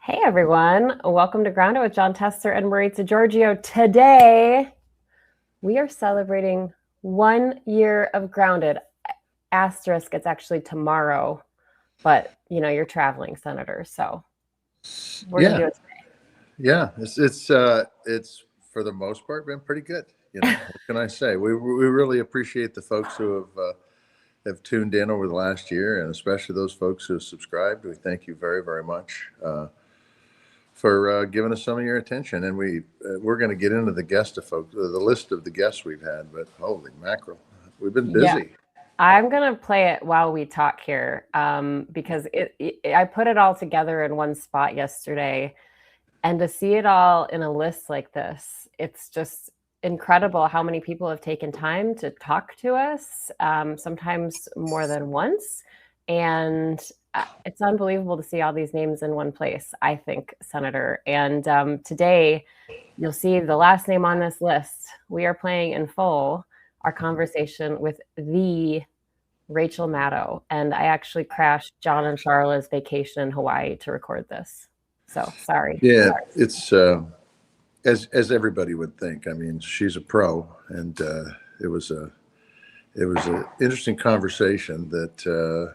Hey everyone, welcome to Grounded with John Tester and Maritza Giorgio. Today, we are celebrating 1 year of Grounded. Asterisk, it's actually tomorrow, but you're traveling, Senator, so we're gonna Yeah, do it. yeah. It's for the most part been pretty good. What can I say? We really appreciate the folks who have tuned in over the last year, and especially those folks who have subscribed. We thank you very, very much for giving us some of your attention. And we're going to get into the guest of folks, the list of the guests we've had. But holy mackerel, we've been Yeah, busy. I'm gonna play it while we talk here, because I put it all together in one spot yesterday. And to see it all in a list like this, it's just incredible how many people have taken time to talk to us, sometimes more than once. And it's unbelievable to see all these names in one place, I think, Senator. And today, you'll see the last name on this list. We are playing in full our conversation with the Rachel Maddow. And I actually crashed John and Charlotte's vacation in Hawaii to record this. So sorry. Yeah, it's as everybody would think. I mean, she's a pro, and it was a it was an interesting conversation that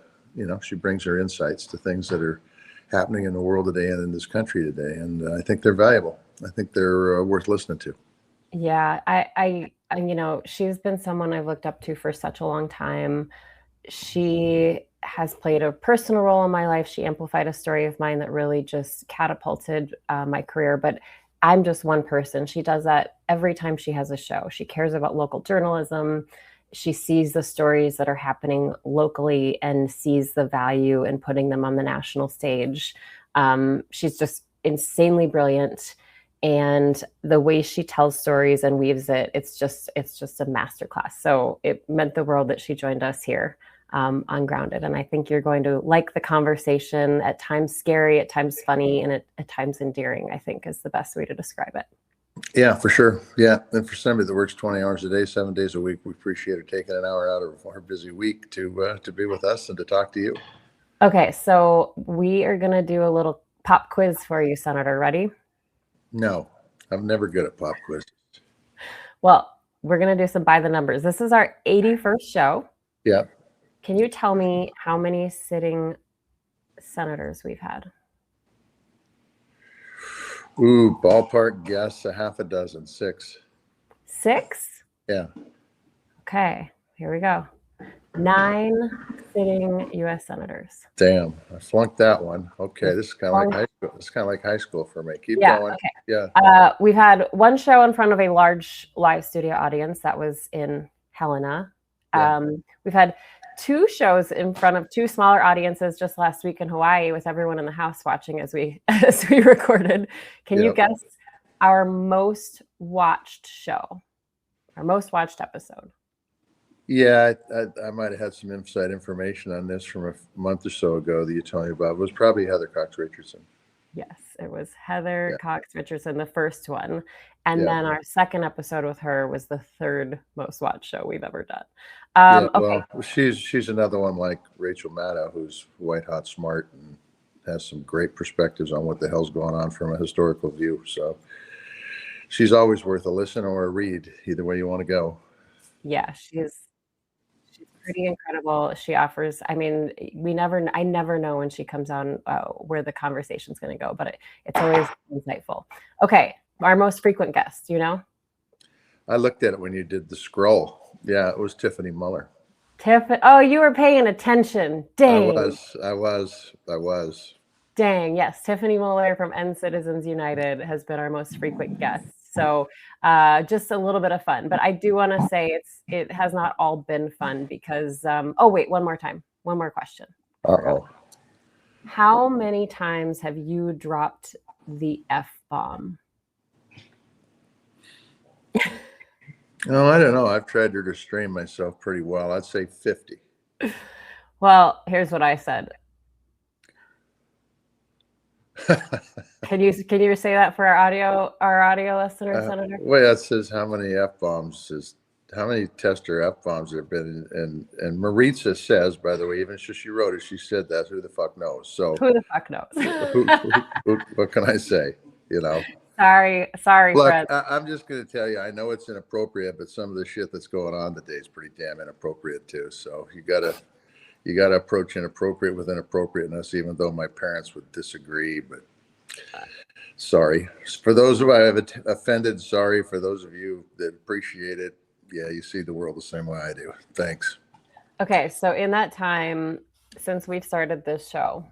she brings her insights to things that are happening in the world today and in this country today, and I think they're valuable. I think they're worth listening to. Yeah, she's been someone I've looked up to for such a long time. She has played a personal role in my life. She amplified a story of mine that really just catapulted my career. But I'm just one person. She does that every time she has a show. She cares about local journalism. She sees the stories that are happening locally and sees the value in putting them on the national stage. She's just insanely brilliant. And the way she tells stories and weaves it, it's just a masterclass. So it meant the world that she joined us here on Grounded. And I think you're going to like the conversation. At times scary, at times funny, and at times endearing, I think is the best way to describe it. Yeah, for sure. Yeah, and for somebody that works 20 hours a day, 7 days a week, we appreciate her taking an hour out of her busy week to be with us and to talk to you. Okay, so we are going to do a little pop quiz for you, Senator. Ready? No, I'm never good at pop quizzes. Well, we're going to do some by the numbers. This is our 81st show. Yeah. Can you tell me how many sitting senators we've had? Ooh, ballpark guess, a half a dozen, 6. 6? Yeah. Okay, here we go. 9 sitting U.S. senators. Damn, I flunked that one. Okay, this is kind of like high school. This is kind of like high school for me. Keep going. Okay. Yeah. We've had one show in front of a large live studio audience. That was in Helena. Yeah. We've had 2 shows in front of 2 smaller audiences just last week in Hawaii with everyone in the house watching as we recorded. Can you guess our most watched show, our most watched episode? Yeah, I might have had some inside information on this from a month or so ago that you told me about. It was probably Heather Cox Richardson. Yes, it was Heather Cox Richardson, the first one. And then our second episode with her was the 3rd most watched show we've ever done. Well, she's another one like Rachel Maddow, who's white hot smart and has some great perspectives on what the hell's going on from a historical view. So she's always worth a listen or a read, either way you want to go. Yeah, she's pretty incredible. She offers, I mean, I never know when she comes on where the conversation's going to go, but it's always insightful. Okay, our most frequent guest, I looked at it when you did the scroll. Yeah, it was Tiffany Muller. Oh, you were paying attention. Dang. I was. Dang, yes. Tiffany Muller from End Citizens United has been our most frequent guest. So just a little bit of fun. But I do want to say it has not all been fun because, oh, wait, one more time. One more question. Uh-oh. How many times have you dropped the F-bomb? Oh, I don't know. I've tried to restrain myself pretty well. I'd say 50. Well, here's what I said. Can you say that for our audio listeners, Senator? Wait, that says how many F-bombs is tester F-bombs there have been? And Maritza says, by the way, even if she wrote it, she said that. Who the fuck knows? So Who the fuck knows? what can I say? You know. Sorry, Look, friend. I'm just going to tell you. I know it's inappropriate, but some of the shit that's going on today is pretty damn inappropriate too. So you gotta approach inappropriate with inappropriateness, even though my parents would disagree. But sorry for those who I have offended. Sorry for those of you that appreciate it. Yeah, you see the world the same way I do. Thanks. Okay, so in that time since we've started this show,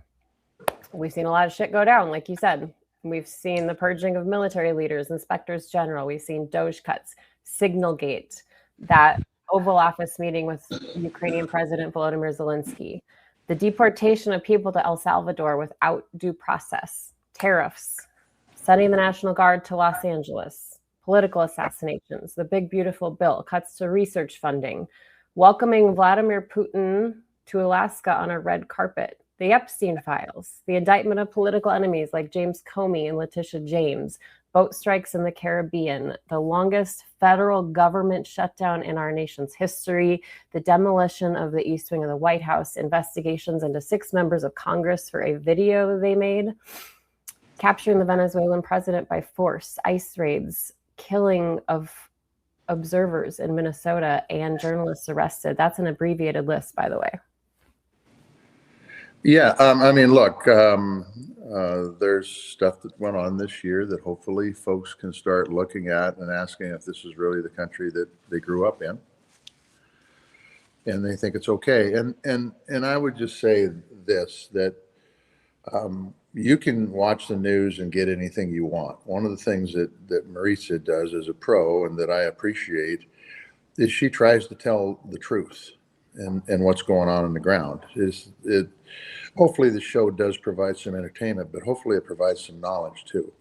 we've seen a lot of shit go down, like you said. We've seen the purging of military leaders, inspectors general. We've seen Doge cuts, Signalgate, that Oval Office meeting with Ukrainian President Volodymyr Zelensky, the deportation of people to El Salvador without due process, tariffs, sending the National Guard to Los Angeles, political assassinations, the big beautiful bill, cuts to research funding, welcoming Vladimir Putin to Alaska on a red carpet, the Epstein files, the indictment of political enemies like James Comey and Letitia James, boat strikes in the Caribbean, the longest federal government shutdown in our nation's history, the demolition of the East Wing of the White House, investigations into 6 members of Congress for a video they made, capturing the Venezuelan president by force, ICE raids, killing of observers in Minnesota, and journalists arrested. That's an abbreviated list, by the way. Yeah, I mean, look, there's stuff that went on this year that hopefully folks can start looking at and asking if this is really the country that they grew up in, and they think it's okay. And I would just say this, that you can watch the news and get anything you want. One of the things that Maritza does as a pro, and that I appreciate, is she tries to tell the truth and what's going on the ground. Hopefully the show does provide some entertainment, but hopefully it provides some knowledge too.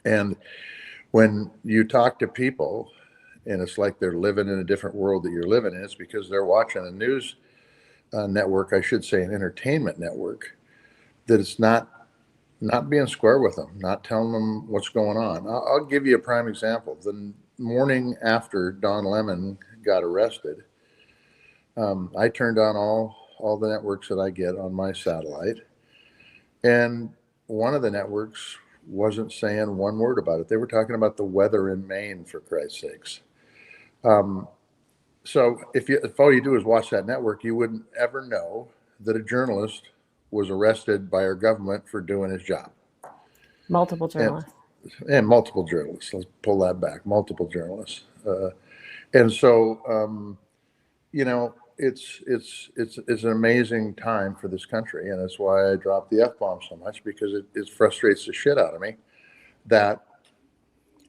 And when you talk to people and it's like they're living in a different world that you're living in, it's because they're watching a news network, I should say an entertainment network, that it's not being square with them, not telling them what's going on. I'll give you a prime example. The morning after Don Lemon got arrested, I turned on all the networks that I get on my satellite, and one of the networks wasn't saying one word about it. They were talking about the weather in Maine, for Christ's sakes. So if all you do is watch that network, you wouldn't ever know that a journalist was arrested by our government for doing his job. Multiple journalists. And multiple journalists. Let's pull that back. Multiple journalists. And so, it's an amazing time for this country, and that's why I dropped the F-bomb so much, because it frustrates the shit out of me that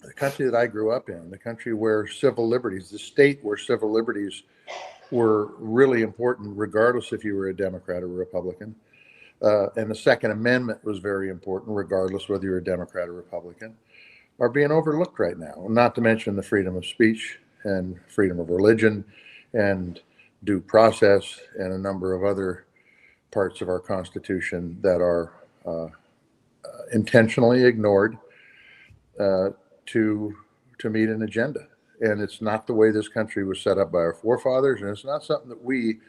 the country that I grew up in, the country where civil liberties, the state where civil liberties were really important, regardless if you were a Democrat or Republican, and the Second Amendment was very important, regardless whether you're a Democrat or Republican, are being overlooked right now. Not to mention the freedom of speech and freedom of religion and due process and a number of other parts of our Constitution that are intentionally ignored to meet an agenda. And it's not the way this country was set up by our forefathers, and it's not something that we,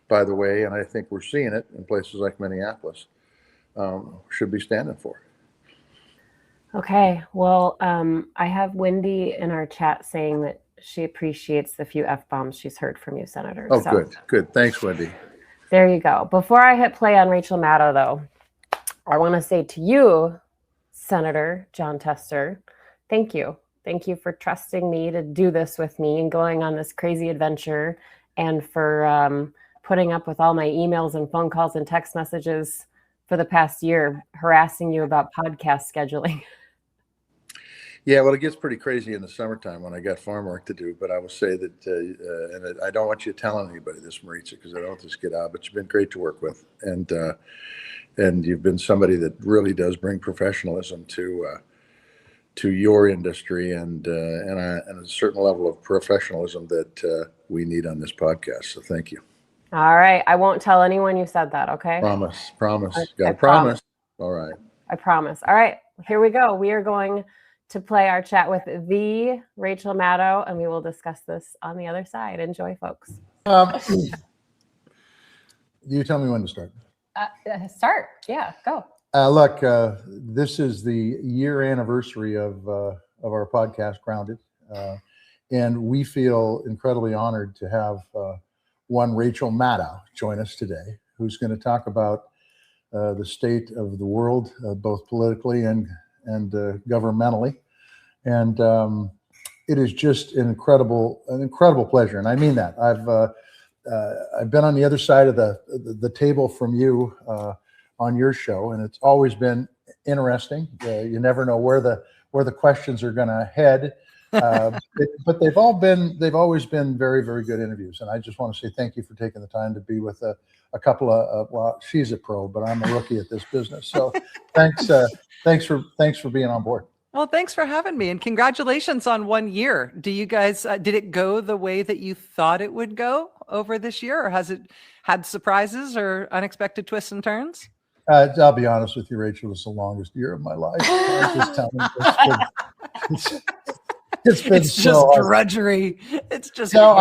by the way, and I think we're seeing it in places like Minneapolis, should be standing for. Okay, well, I have Wendy in our chat saying that she appreciates the few F-bombs she's heard from you, Senator. Oh, so, good. Thanks, Wendy. There you go. Before I hit play on Rachel Maddow, though, I want to say to you, Senator John Tester, thank you. Thank you for trusting me to do this with me and going on this crazy adventure, and for putting up with all my emails and phone calls and text messages for the past year, harassing you about podcast scheduling. Yeah, well, it gets pretty crazy in the summertime when I got farm work to do. But I will say that, and I don't want you telling anybody this, Maritza, because I don't just get out. But you've been great to work with, and you've been somebody that really does bring professionalism to your industry, and a certain level of professionalism that we need on this podcast. So thank you. All right, I won't tell anyone you said that. Okay. Promise. Got to promise. All right. I promise. All right, here we go. We are going to play our chat with the Rachel Maddow, and we will discuss this on the other side. Enjoy, folks. You tell me when to start. Start. Yeah, go. Look, this is the year anniversary of our podcast, Grounded. And we feel incredibly honored to have one Rachel Maddow join us today, who's going to talk about the state of the world, both politically and governmentally. And it is just an incredible pleasure. And I mean that. I've been on the other side of the table from you on your show, and it's always been interesting. You never know where the questions are going to head. But they've always been very, very good interviews. And I just want to say thank you for taking the time to be with a couple of, well, she's a pro, but I'm a rookie at this business. So thanks for being on board. Well, thanks for having me, and congratulations on 1 year. Do you guys, did it go the way that you thought it would go over this year, or has it had surprises or unexpected twists and turns? I'll be honest with you, Rachel, it's the longest year of my life. I'm just telling you, it's just so drudgery. It's just no.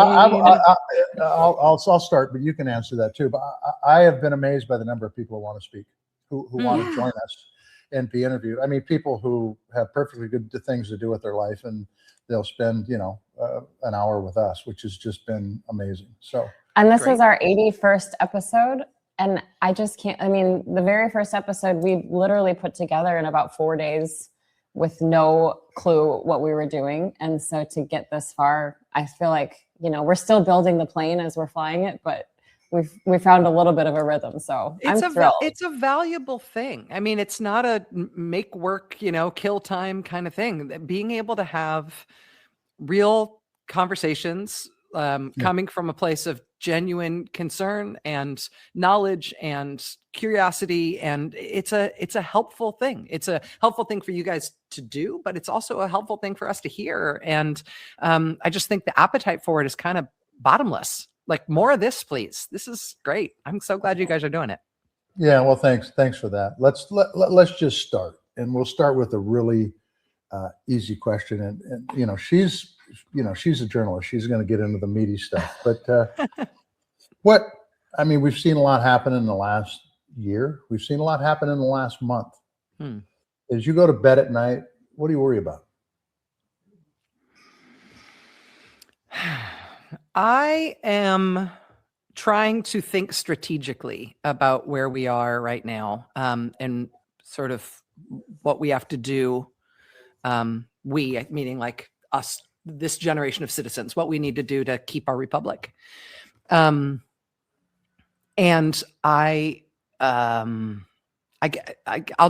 I'll start, but you can answer that too. But I have been amazed by the number of people who want to speak, who want to join us and be interviewed. I mean, people who have perfectly good things to do with their life, and they'll spend an hour with us, which has just been amazing. So, and this is our 81st episode. And I just can't, I mean, the very first episode we literally put together in about 4 days with no clue what we were doing. And so to get this far, I feel like, we're still building the plane as we're flying it, but we found a little bit of a rhythm. So I'm thrilled. It's a valuable thing. I mean, it's not a make work, kill time kind of thing. Being able to have real conversations coming from a place of genuine concern and knowledge and curiosity, and it's a helpful thing. It's a helpful thing for you guys to do, but it's also a helpful thing for us to hear. And I just think the appetite for it is kind of bottomless. Like, more of this, please. This is great. I'm so glad you guys are doing it. Yeah, well, thanks for that. Let's just start, and we'll start with a really easy question. And she's a journalist. She's going to get into the meaty stuff. But we've seen a lot happen in the last year. We've seen a lot happen in the last month. As you go to bed at night, what do you worry about? I am trying to think strategically about where we are right now, and sort of what we have to do. We, meaning like us, this generation of citizens, what we need to do to keep our republic. And I'll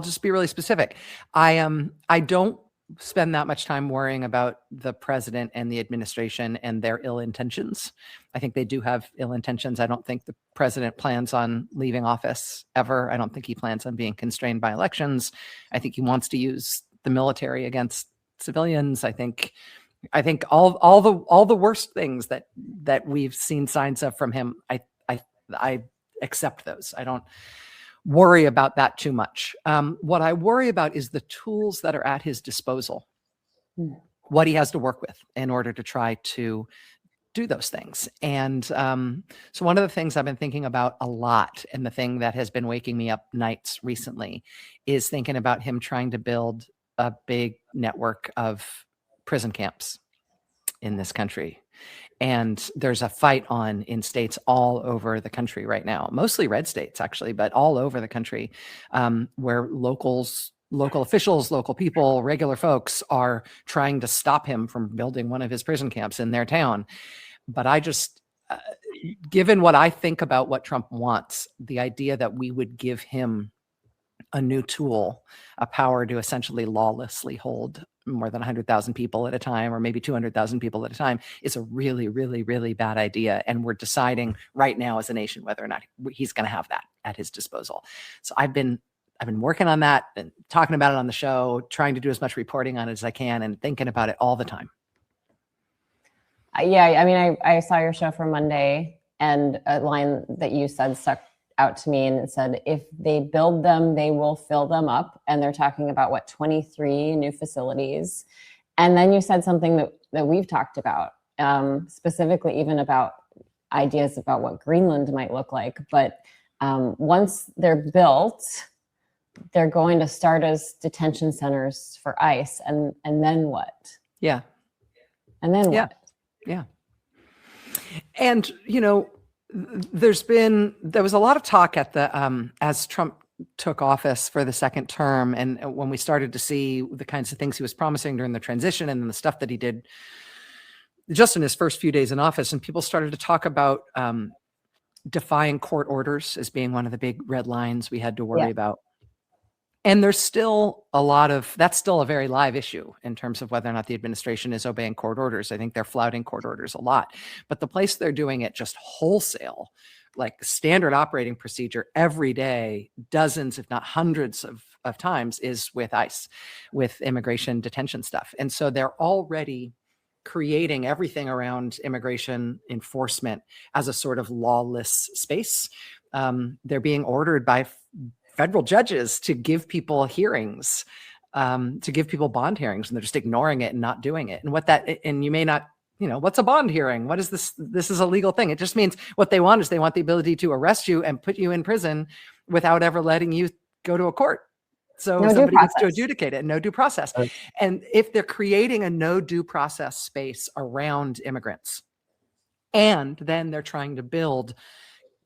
just be really specific. I don't spend that much time worrying about the president and the administration and their ill intentions. I think they do have ill intentions. I don't think the president plans on leaving office ever. I don't think he plans on being constrained by elections. I think he wants to use the military against civilians. I think all the worst things that we've seen signs of from him, I accept those. I don't worry about that too much. What I worry about is the tools that are at his disposal, what he has to work with in order to try to do those things. And so one of the things I've been thinking about a lot, and the thing that has been waking me up nights recently, is thinking about him trying to build a big network of prison camps in this country. And there's a fight on in states all over the country right now, mostly red states actually, but all over the country, where local officials, local people, regular folks are trying to stop him from building one of his prison camps in their town. But I just, given what I think about what Trump wants, the idea that we would give him a new tool, a power to essentially lawlessly hold more than 100,000 people at a time, or maybe 200,000 people at a time, is a really, really, really bad idea. And we're deciding right now as a nation whether or not he's going to have that at his disposal. So I've been working on that and talking about it on the show, trying to do as much reporting on it as I can, and thinking about it all the time. Yeah, I saw your show from Monday, and a line that you said stuck out to me and said, if they build them, they will fill them up. And they're talking about 23 new facilities. And then you said something that we've talked about, specifically even about ideas about what Greenland might look like. But once they're built, they're going to start as detention centers for ICE. And then what? Yeah. And then Yeah. what? Yeah. And, there was a lot of talk at the, as Trump took office for the second term. And when we started to see the kinds of things he was promising during the transition and then the stuff that he did just in his first few days in office, and people started to talk about defying court orders as being one of the big red lines we had to worry about. And there's still that's still a very live issue in terms of whether or not the administration is obeying court orders. I think they're flouting court orders a lot, but the place they're doing it just wholesale, like standard operating procedure every day, dozens, if not hundreds of times, is with ICE, with immigration detention stuff. And so they're already creating everything around immigration enforcement as a sort of lawless space. They're being ordered by federal judges to give people hearings, to give people bond hearings, and they're just ignoring it and not doing it. And you may not, what's a bond hearing? What is this? This is a legal thing. It just means what they want is they want the ability to arrest you and put you in prison without ever letting you go to a court. So somebody gets to adjudicate it, no due process. Right. And if they're creating a no due process space around immigrants, and then they're trying to build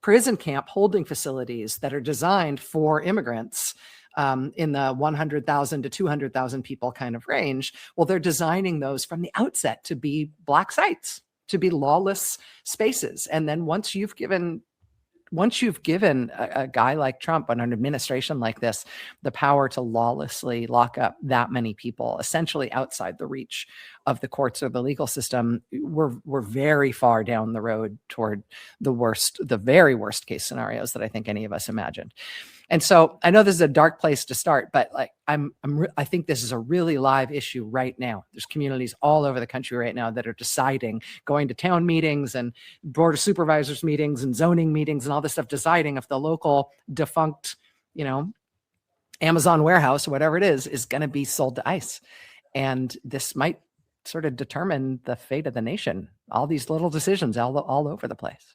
prison camp holding facilities that are designed for immigrants in the 100,000 to 200,000 people kind of range. Well, they're designing those from the outset to be black sites, to be lawless spaces. And then once you've given a guy like Trump and an administration like this the power to lawlessly lock up that many people, essentially outside the reach of the courts or the legal system, we're very far down the road toward the very worst case scenarios that I think any of us imagined. And so I know this is a dark place to start, but I think this is a really live issue right now. There's communities all over the country right now that are deciding, going to town meetings and board of supervisors meetings and zoning meetings and all this stuff, deciding if the local defunct, Amazon warehouse or whatever it is going to be sold to ICE. And this might sort of determine the fate of the nation. All these little decisions all over the place.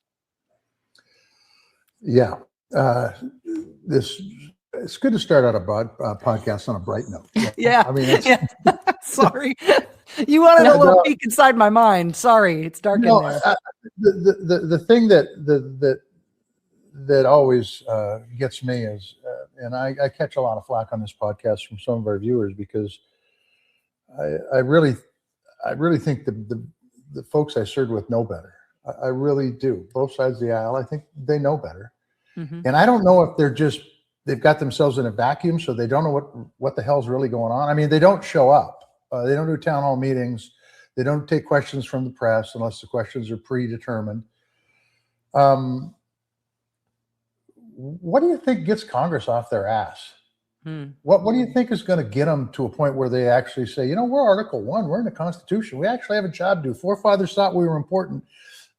Yeah. It's good to start out a podcast on a bright note. Yeah. I mean, sorry. You wanted a little peek inside my mind. Sorry, it's dark in there. The thing that always gets me is, and I catch a lot of flack on this podcast from some of our viewers because I really think the folks I served with know better. I really do. Both sides of the aisle, I think they know better. Mm-hmm. And I don't know if they've got themselves in a vacuum, so they don't know what the hell's really going on. I mean, they don't show up. They don't do town hall meetings. They don't take questions from the press unless the questions are predetermined. What do you think gets Congress off their ass? What do you think is going to get them to a point where they actually say, we're Article 1, we're in the Constitution, we actually have a job to do. Forefathers thought we were important.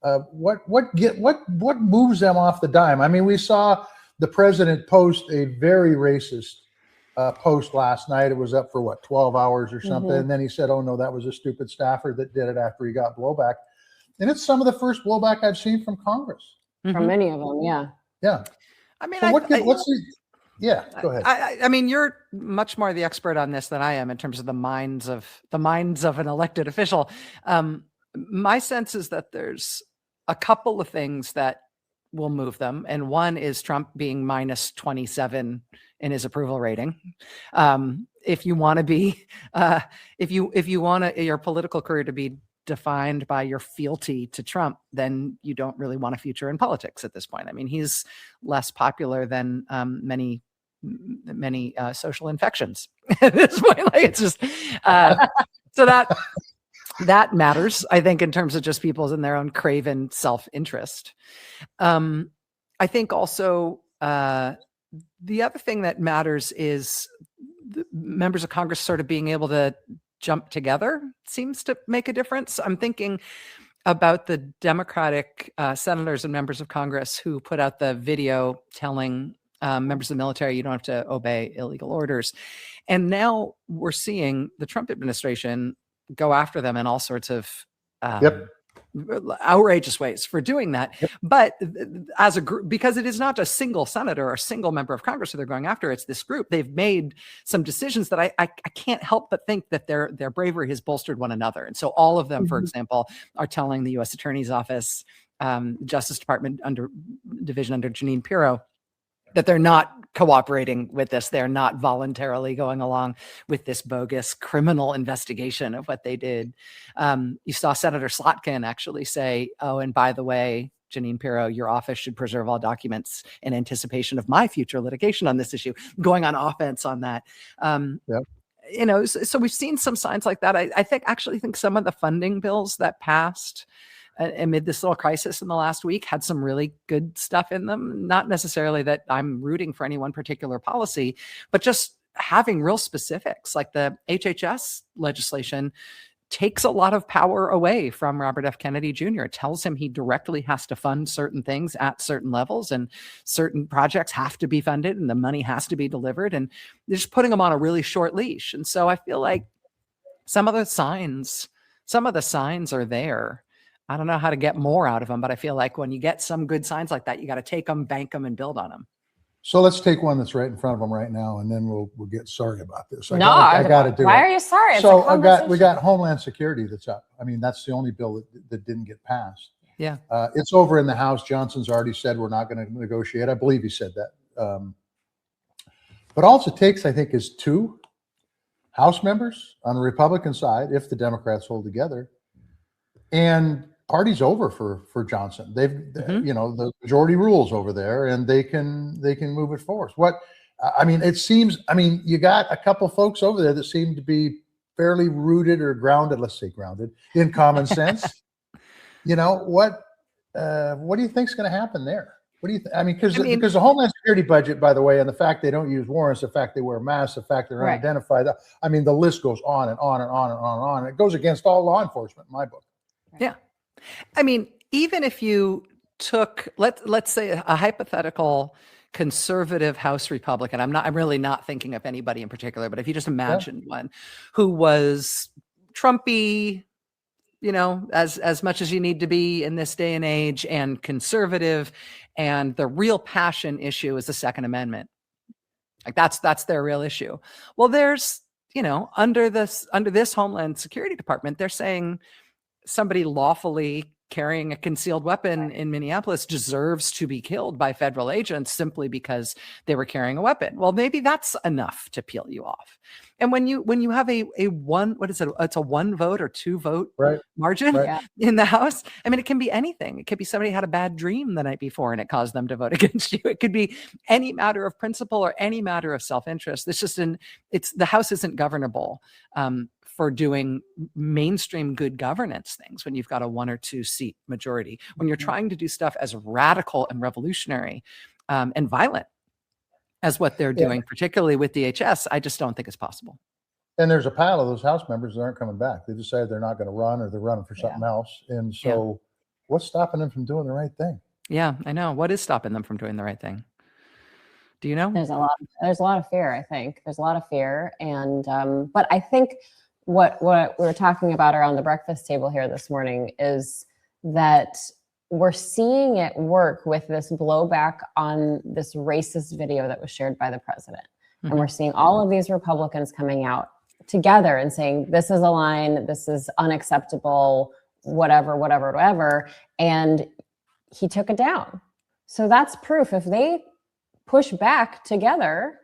What moves them off the dime? I mean, we saw the president post a very racist post last night. It was up for 12 hours or something. Mm-hmm. And then he said, oh no, that was a stupid staffer that did it after he got blowback. And it's some of the first blowback I've seen from Congress. From many of them. Yeah. Yeah. I mean, so yeah, go ahead. I mean, you're much more the expert on this than I am in terms of the minds of an elected official. My sense is that there's a couple of things that will move them. And one is Trump being minus 27 in his approval rating. If you want to be, if you want your political career to be defined by your fealty to Trump, then you don't really want a future in politics at this point. I mean, he's less popular than many social infections at this point. Like, it's just so that matters, I think, in terms of just people's in their own craven self-interest. I think also the other thing that matters is the members of Congress sort of being able to jump together seems to make a difference. I'm thinking about the Democratic senators and members of Congress who put out the video telling members of the military you don't have to obey illegal orders. And now we're seeing the Trump administration go after them in all sorts of outrageous ways for doing that. But as a group, because it is not a single senator or a single member of Congress who they're going after, it's this group. They've made some decisions that I can't help but think that their bravery has bolstered one another. And so all of them, for example, are telling the U.S. Attorney's Office, Justice Department division under Jeanine Pirro, that they're not cooperating with this. They're not voluntarily going along with this bogus criminal investigation of what they did. You saw Senator Slotkin actually say, oh, and by the way, Jeanine Pirro, your office should preserve all documents in anticipation of my future litigation on this issue, going on offense on that. You know, so we've seen some signs like that. I actually think some of the funding bills that passed amid this little crisis in the last week had some really good stuff in them. Not necessarily that I'm rooting for any one particular policy, but just having real specifics, like the HHS legislation takes a lot of power away from Robert F. Kennedy Jr. It tells him he directly has to fund certain things at certain levels, and certain projects have to be funded and the money has to be delivered. And they're just putting him on a really short leash. And so I feel like some of the signs are there. I don't know how to get more out of them, but I feel like when you get some good signs like that, you got to take them, bank them, and build on them. So let's take one that's right in front of them right now, and then we'll get sorry about this. I got to do it. Why are you sorry? It's so we got Homeland Security that's up. I mean, that's the only bill that didn't get passed. Yeah, it's over in the House. Johnson's already said we're not going to negotiate. I believe he said that. But all it takes, I think, is 2 House members on the Republican side, if the Democrats hold together, and party's over for Johnson. They've, you know, the majority rules over there, and they can move it forward. It seems, you got a couple folks over there that seem to be fairly rooted or grounded, let's say grounded, in common sense. You know, what do you think is going to happen there? What do you think? Because the Homeland Security budget, by the way, and the fact they don't use warrants, the fact they wear masks, the fact they're unidentified, the list goes on and on and on and on and on. It goes against all law enforcement in my book. Yeah. Even if you took, let's say a hypothetical conservative House Republican, I'm really not thinking of anybody in particular, but if you just imagine one who was Trumpy, you know, as much as you need to be in this day and age, and conservative, and the real passion issue is the Second Amendment. Like that's their real issue. Well, there's, you know, under this Homeland Security Department, they're saying somebody lawfully carrying a concealed weapon in Minneapolis deserves to be killed by federal agents simply because they were carrying a weapon. Well, maybe that's enough to peel you off. And when you have a one, what is it? It's a 1 vote or 2 vote margin in the House. it can be anything. It could be somebody had a bad dream the night before and it caused them to vote against you. It could be any matter of principle or any matter of self-interest. The House isn't governable for doing mainstream good governance things when you've got a 1 or 2 seat majority. When you're trying to do stuff as radical and revolutionary and violent as what they're doing, particularly with DHS, I just don't think it's possible. And there's a pile of those House members that aren't coming back. They decided they're not going to run, or they're running for something else. And so what's stopping them from doing the right thing? Yeah, I know. What is stopping them from doing the right thing? Do you know? There's a lot of fear, I think. There's a lot of fear. And but I think what we were talking about around the breakfast table here this morning is that we're seeing it work with this blowback on this racist video that was shared by the president. And we're seeing all of these Republicans coming out together and saying, this is a line, this is unacceptable, whatever. And he took it down. So that's proof. If they push back together,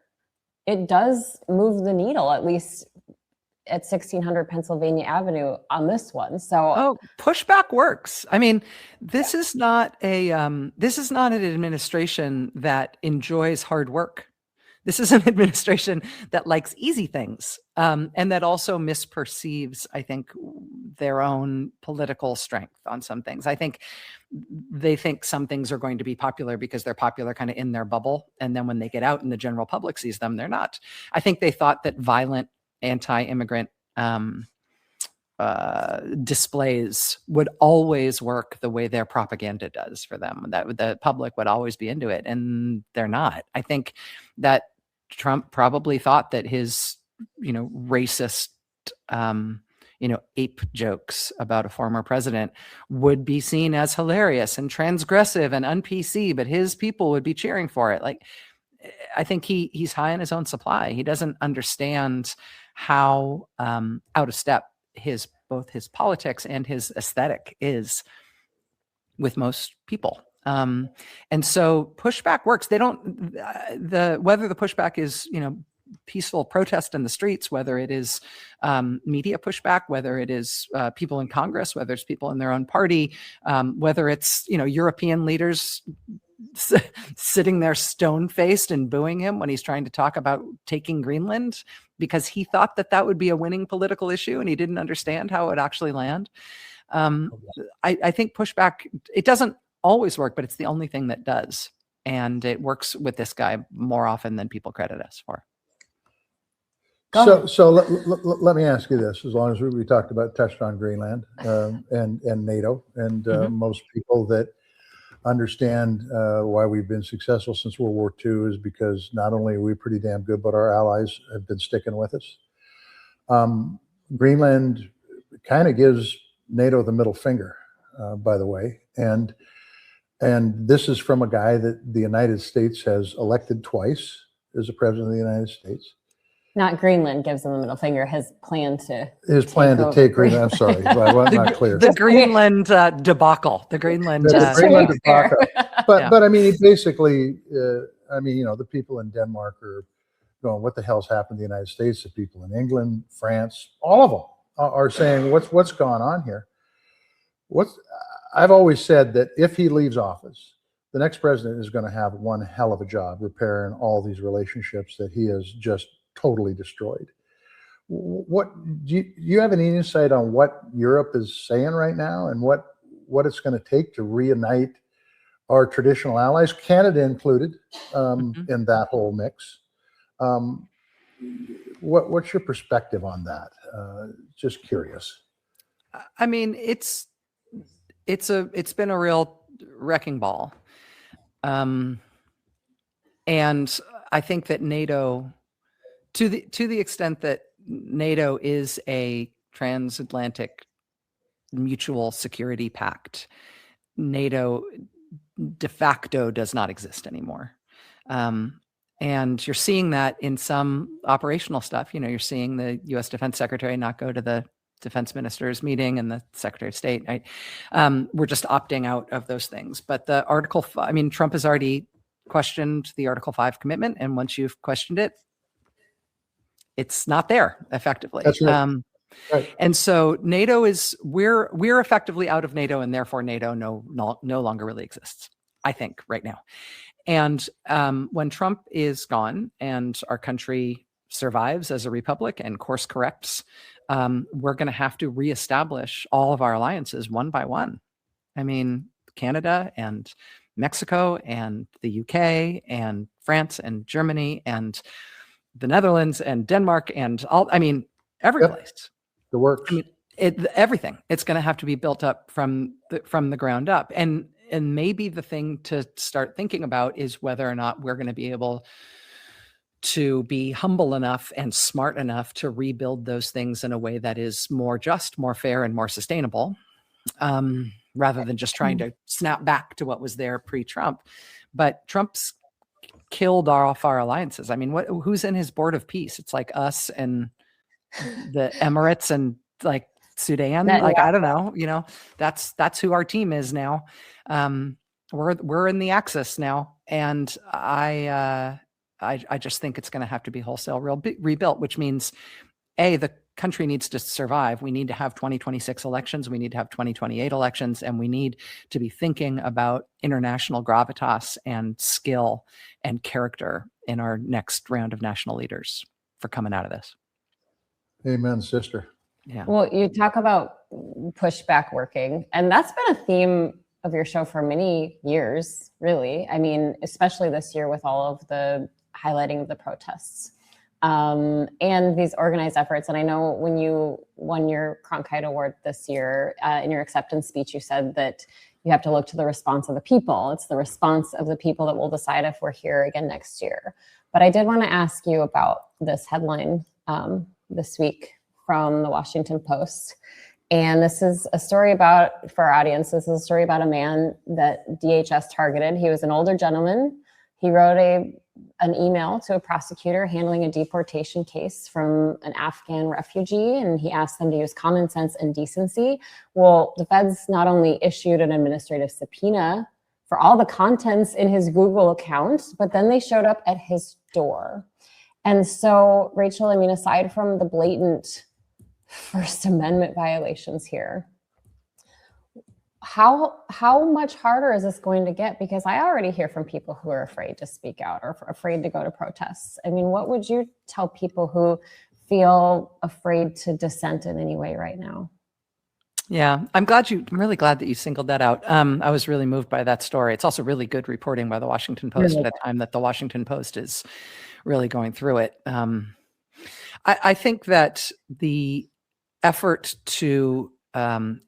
it does move the needle, at least at 1600 Pennsylvania Avenue on this one. So pushback works. This is not an administration that enjoys hard work. This is an administration that likes easy things, and that also misperceives, I think, their own political strength on some things. I think they think some things are going to be popular because they're popular kind of in their bubble. And then when they get out and the general public sees them, they're not. I think they thought that violent anti-immigrant displays would always work the way their propaganda does for them, that the public would always be into it, and they're not. I think that Trump probably thought that his, racist, ape jokes about a former president would be seen as hilarious and transgressive and un-PC, but his people would be cheering for it. Like, I think he's high on his own supply. He doesn't understand how out of step both his politics and his aesthetic is with most people. And so pushback works. They don't, whether the pushback is, peaceful protest in the streets, whether it is media pushback, whether it is people in Congress, whether it's people in their own party, whether it's, European leaders sitting there stone-faced and booing him when he's trying to talk about taking Greenland because he thought that would be a winning political issue and he didn't understand how it would actually land. I think pushback, it doesn't always work, but it's the only thing that does. And it works with this guy more often than people credit us for. So let me ask you this, as long as we touched on Greenland and NATO and most people that understand why we've been successful since World War II is because not only are we pretty damn good, but our allies have been sticking with us. Greenland kind of gives NATO the middle finger, by the way. And this is from a guy that the United States has elected twice as the president of the United States. Not Greenland gives him the middle finger. His plan to take Greenland. I'm sorry, well, not clear. The Greenland debacle. The Greenland debacle. But I mean, basically, the people in Denmark are going, "What the hell's happened to the United States?" The people in England, France, all of them are saying, "What's gone on here?" I've always said that if he leaves office, the next president is going to have one hell of a job repairing all these relationships that he has just totally destroyed. What do you have any insight on what Europe is saying right now and what it's going to take to reunite our traditional allies, Canada included, in that whole mix? What's your perspective on that? Just curious. I mean, it's been a real wrecking ball, and I think that NATO, to the extent that NATO is a transatlantic mutual security pact, NATO de facto does not exist anymore. And you're seeing that in some operational stuff. You're seeing the U.S. Defense Secretary not go to the defense minister's meeting and the Secretary of State. We're just opting out of those things. But the Article, Trump has already questioned the Article 5 commitment. And once you've questioned it, it's not there effectively. That's right. Right. And so NATO we're effectively out of NATO, and therefore NATO no longer really exists, I think, right now. And when Trump is gone and our country survives as a republic and course corrects, we're going to have to reestablish all of our alliances one by one. I mean, Canada and Mexico and the UK and France and Germany and the Netherlands and Denmark and every place. The works. Everything. It's going to have to be built up from the ground up. And maybe the thing to start thinking about is whether or not we're going to be able to be humble enough and smart enough to rebuild those things in a way that is more just, more fair, and more sustainable, rather than just trying to snap back to what was there pre-Trump. But Trump's killed off our alliances. I mean, who's in his board of peace? It's like us and the Emirates and like Sudan. I don't know. That's who our team is now. We're in the Axis now, and I just think it's going to have to be wholesale rebuilt, which means the country needs to survive. We need to have 2026 elections. We need to have 2028 elections, and we need to be thinking about international gravitas and skill and character in our next round of national leaders for coming out of this. Amen, sister. Yeah. Well, you talk about pushback working, and that's been a theme of your show for many years, really. I mean, especially this year with all of the highlighting of the protests. and these organized efforts. And I know when you won your Cronkite Award this year, in your acceptance speech, you said that you have to look to the response of the people. It's the response of the people that will decide if we're here again next year. But I did want to ask you about this headline this week from the Washington Post. And this is a story about, for our audience, this is a story about a man that DHS targeted. He was an older gentleman. He wrote an email to a prosecutor handling a deportation case from an Afghan refugee, and he asked them to use common sense and decency. Well, the feds not only issued an administrative subpoena for all the contents in his Google account, but then they showed up at his door. And so, Rachel, I mean, aside from the blatant First Amendment violations here, how much harder is this going to get? Because I already hear from people who are afraid to speak out or afraid to go to protests. I mean, what would you tell people who feel afraid to dissent in any way right now? Yeah, I'm really glad that you singled that out. I was really moved by that story. It's also really good reporting by the Washington Post at a time that the Washington Post is really going through it. I think that the effort to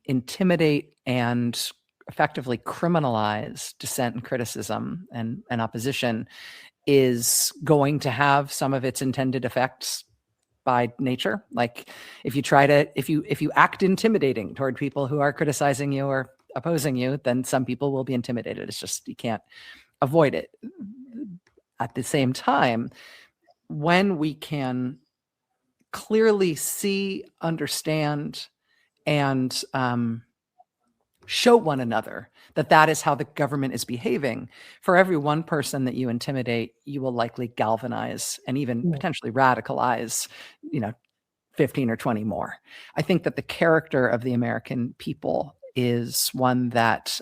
intimidate and effectively criminalize dissent and criticism and opposition is going to have some of its intended effects by nature. Like if you act intimidating toward people who are criticizing you or opposing you, then some people will be intimidated. It's just, you can't avoid it. At the same time, when we can clearly see, understand, and show one another that is how the government is behaving, for every one person that you intimidate, you will likely galvanize and even potentially radicalize, 15 or 20 more. I think that the character of the American people is one that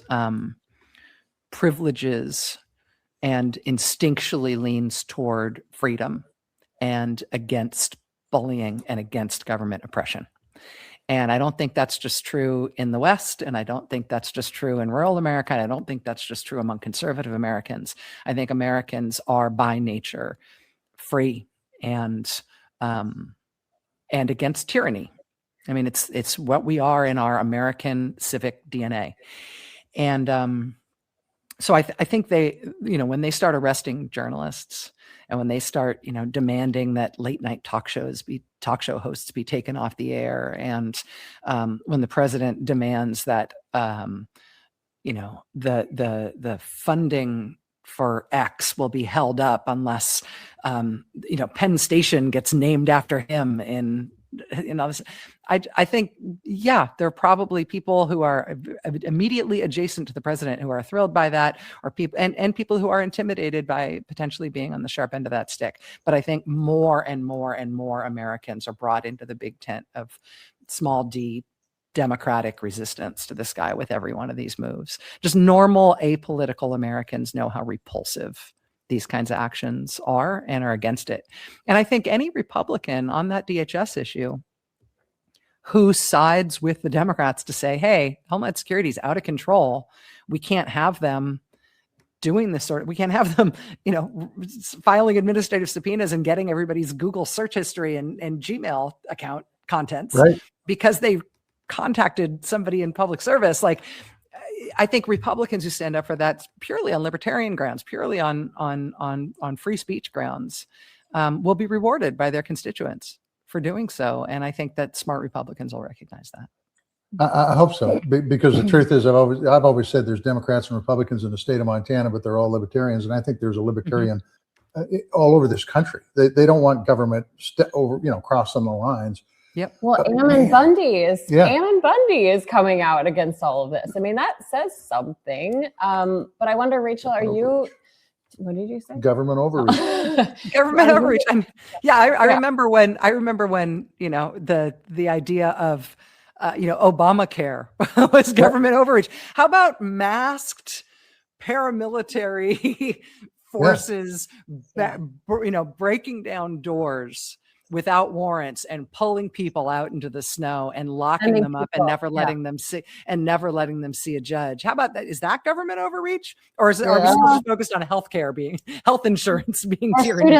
privileges and instinctually leans toward freedom and against bullying and against government oppression. And I don't think that's just true in the West, and I don't think that's just true in rural America, and I don't think that's just true among conservative Americans. I think Americans are by nature free and against tyranny. I mean, it's what we are in our American civic DNA. And so I think they, when they start arresting journalists and when they start, demanding that late night talk show hosts be taken off the air, and when the president demands that, the funding for X will be held up unless, Penn Station gets named after him in, I think, yeah, there are probably people who are immediately adjacent to the president who are thrilled by that, or people and people who are intimidated by potentially being on the sharp end of that stick. But I think more and more and more Americans are brought into the big tent of small d democratic resistance to this guy with every one of these moves. Just normal apolitical Americans know how repulsive these kinds of actions are and are against it. And I think any Republican on that DHS issue who sides with the Democrats to say, hey, Homeland Security is out of control, we can't have them doing this we can't have them, filing administrative subpoenas and getting everybody's Google search history and Gmail account contents, right, because they contacted somebody in public service. Like, I think Republicans who stand up for that purely on libertarian grounds, purely on free speech grounds, will be rewarded by their constituents for doing so. And I think that smart Republicans will recognize that. I hope so, because the truth is, I've always said there's Democrats and Republicans in the state of Montana, but they're all libertarians, and I think there's a libertarian all over this country. They don't want government crossing the lines. Yep. Well, Ammon Bundy is coming out against all of this. I mean, that says something. But I wonder, Rachel, what did you say? Government overreach. Government overreach. I remember when the idea of Obamacare was government overreach. How about masked paramilitary forces, breaking down doors without warrants and pulling people out into the snow and locking Sending them up and people, never letting them see a judge. How about that? Is that government overreach, or are we Yeah. still just focused on healthcare being health insurance being Or tyranny?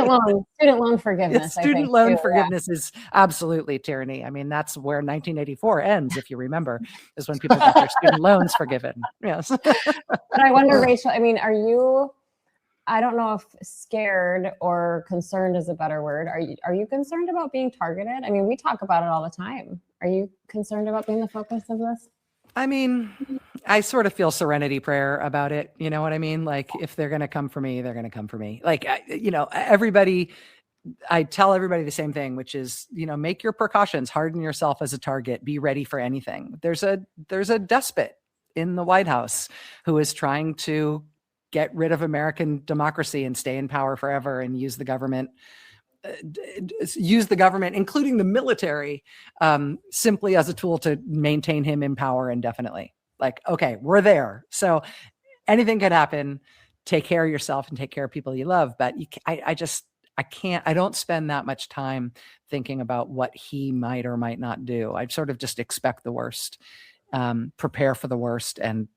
student loan forgiveness. Student loan forgiveness is absolutely tyranny. I mean, that's where 1984 ends, if you remember, is when people got their student loans forgiven. Yes. But I wonder, Rachel, I mean, I don't know if scared or concerned is a better word. Are you concerned about being targeted? I mean, we talk about it all the time. Are you concerned about being the focus of this? I mean, I sort of feel serenity prayer about it. You know what I mean? Like, if they're going to come for me, they're going to come for me. Like, I tell everybody the same thing, which is, make your precautions, harden yourself as a target, be ready for anything. There's a despot in the White House who is trying to get rid of American democracy and stay in power forever and use the government, including the military, simply as a tool to maintain him in power indefinitely. Like, okay, we're there. So anything could happen. Take care of yourself and take care of people you love. But I don't spend that much time thinking about what he might or might not do. I sort of just expect the worst, prepare for the worst, and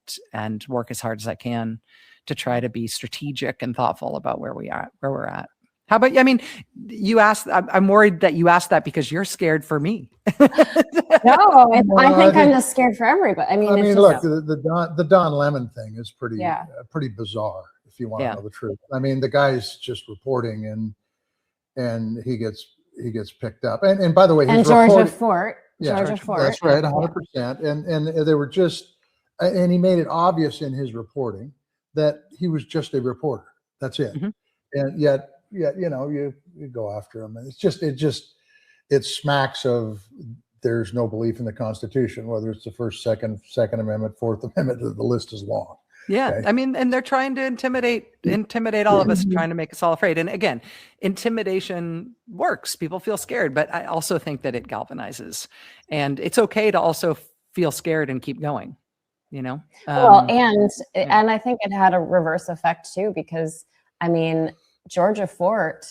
work as hard as I can to try to be strategic and thoughtful about where we're at. How about you? I mean, you asked, I'm worried that you asked that because you're scared for me. No, I think I'm just scared for everybody. I mean, look, the Don Lemon thing is pretty bizarre, if you want to know the truth. I mean, the guy's just reporting and he gets picked up. And by the way, his Georgia Fort. Georgia Fort. That's right, 100%. And they were just, and he made it obvious in his reporting that he was just a reporter. That's it. Mm-hmm. And yet, you go after him, and it smacks of there's no belief in the Constitution, whether it's the First, Second Amendment, Fourth Amendment. The list is long. Yeah, okay? I mean, and they're trying to intimidate all of us, trying to make us all afraid. And again, intimidation works. People feel scared, but I also think that it galvanizes, and it's okay to also feel scared and keep going. And I think it had a reverse effect too, because I mean, Georgia Fort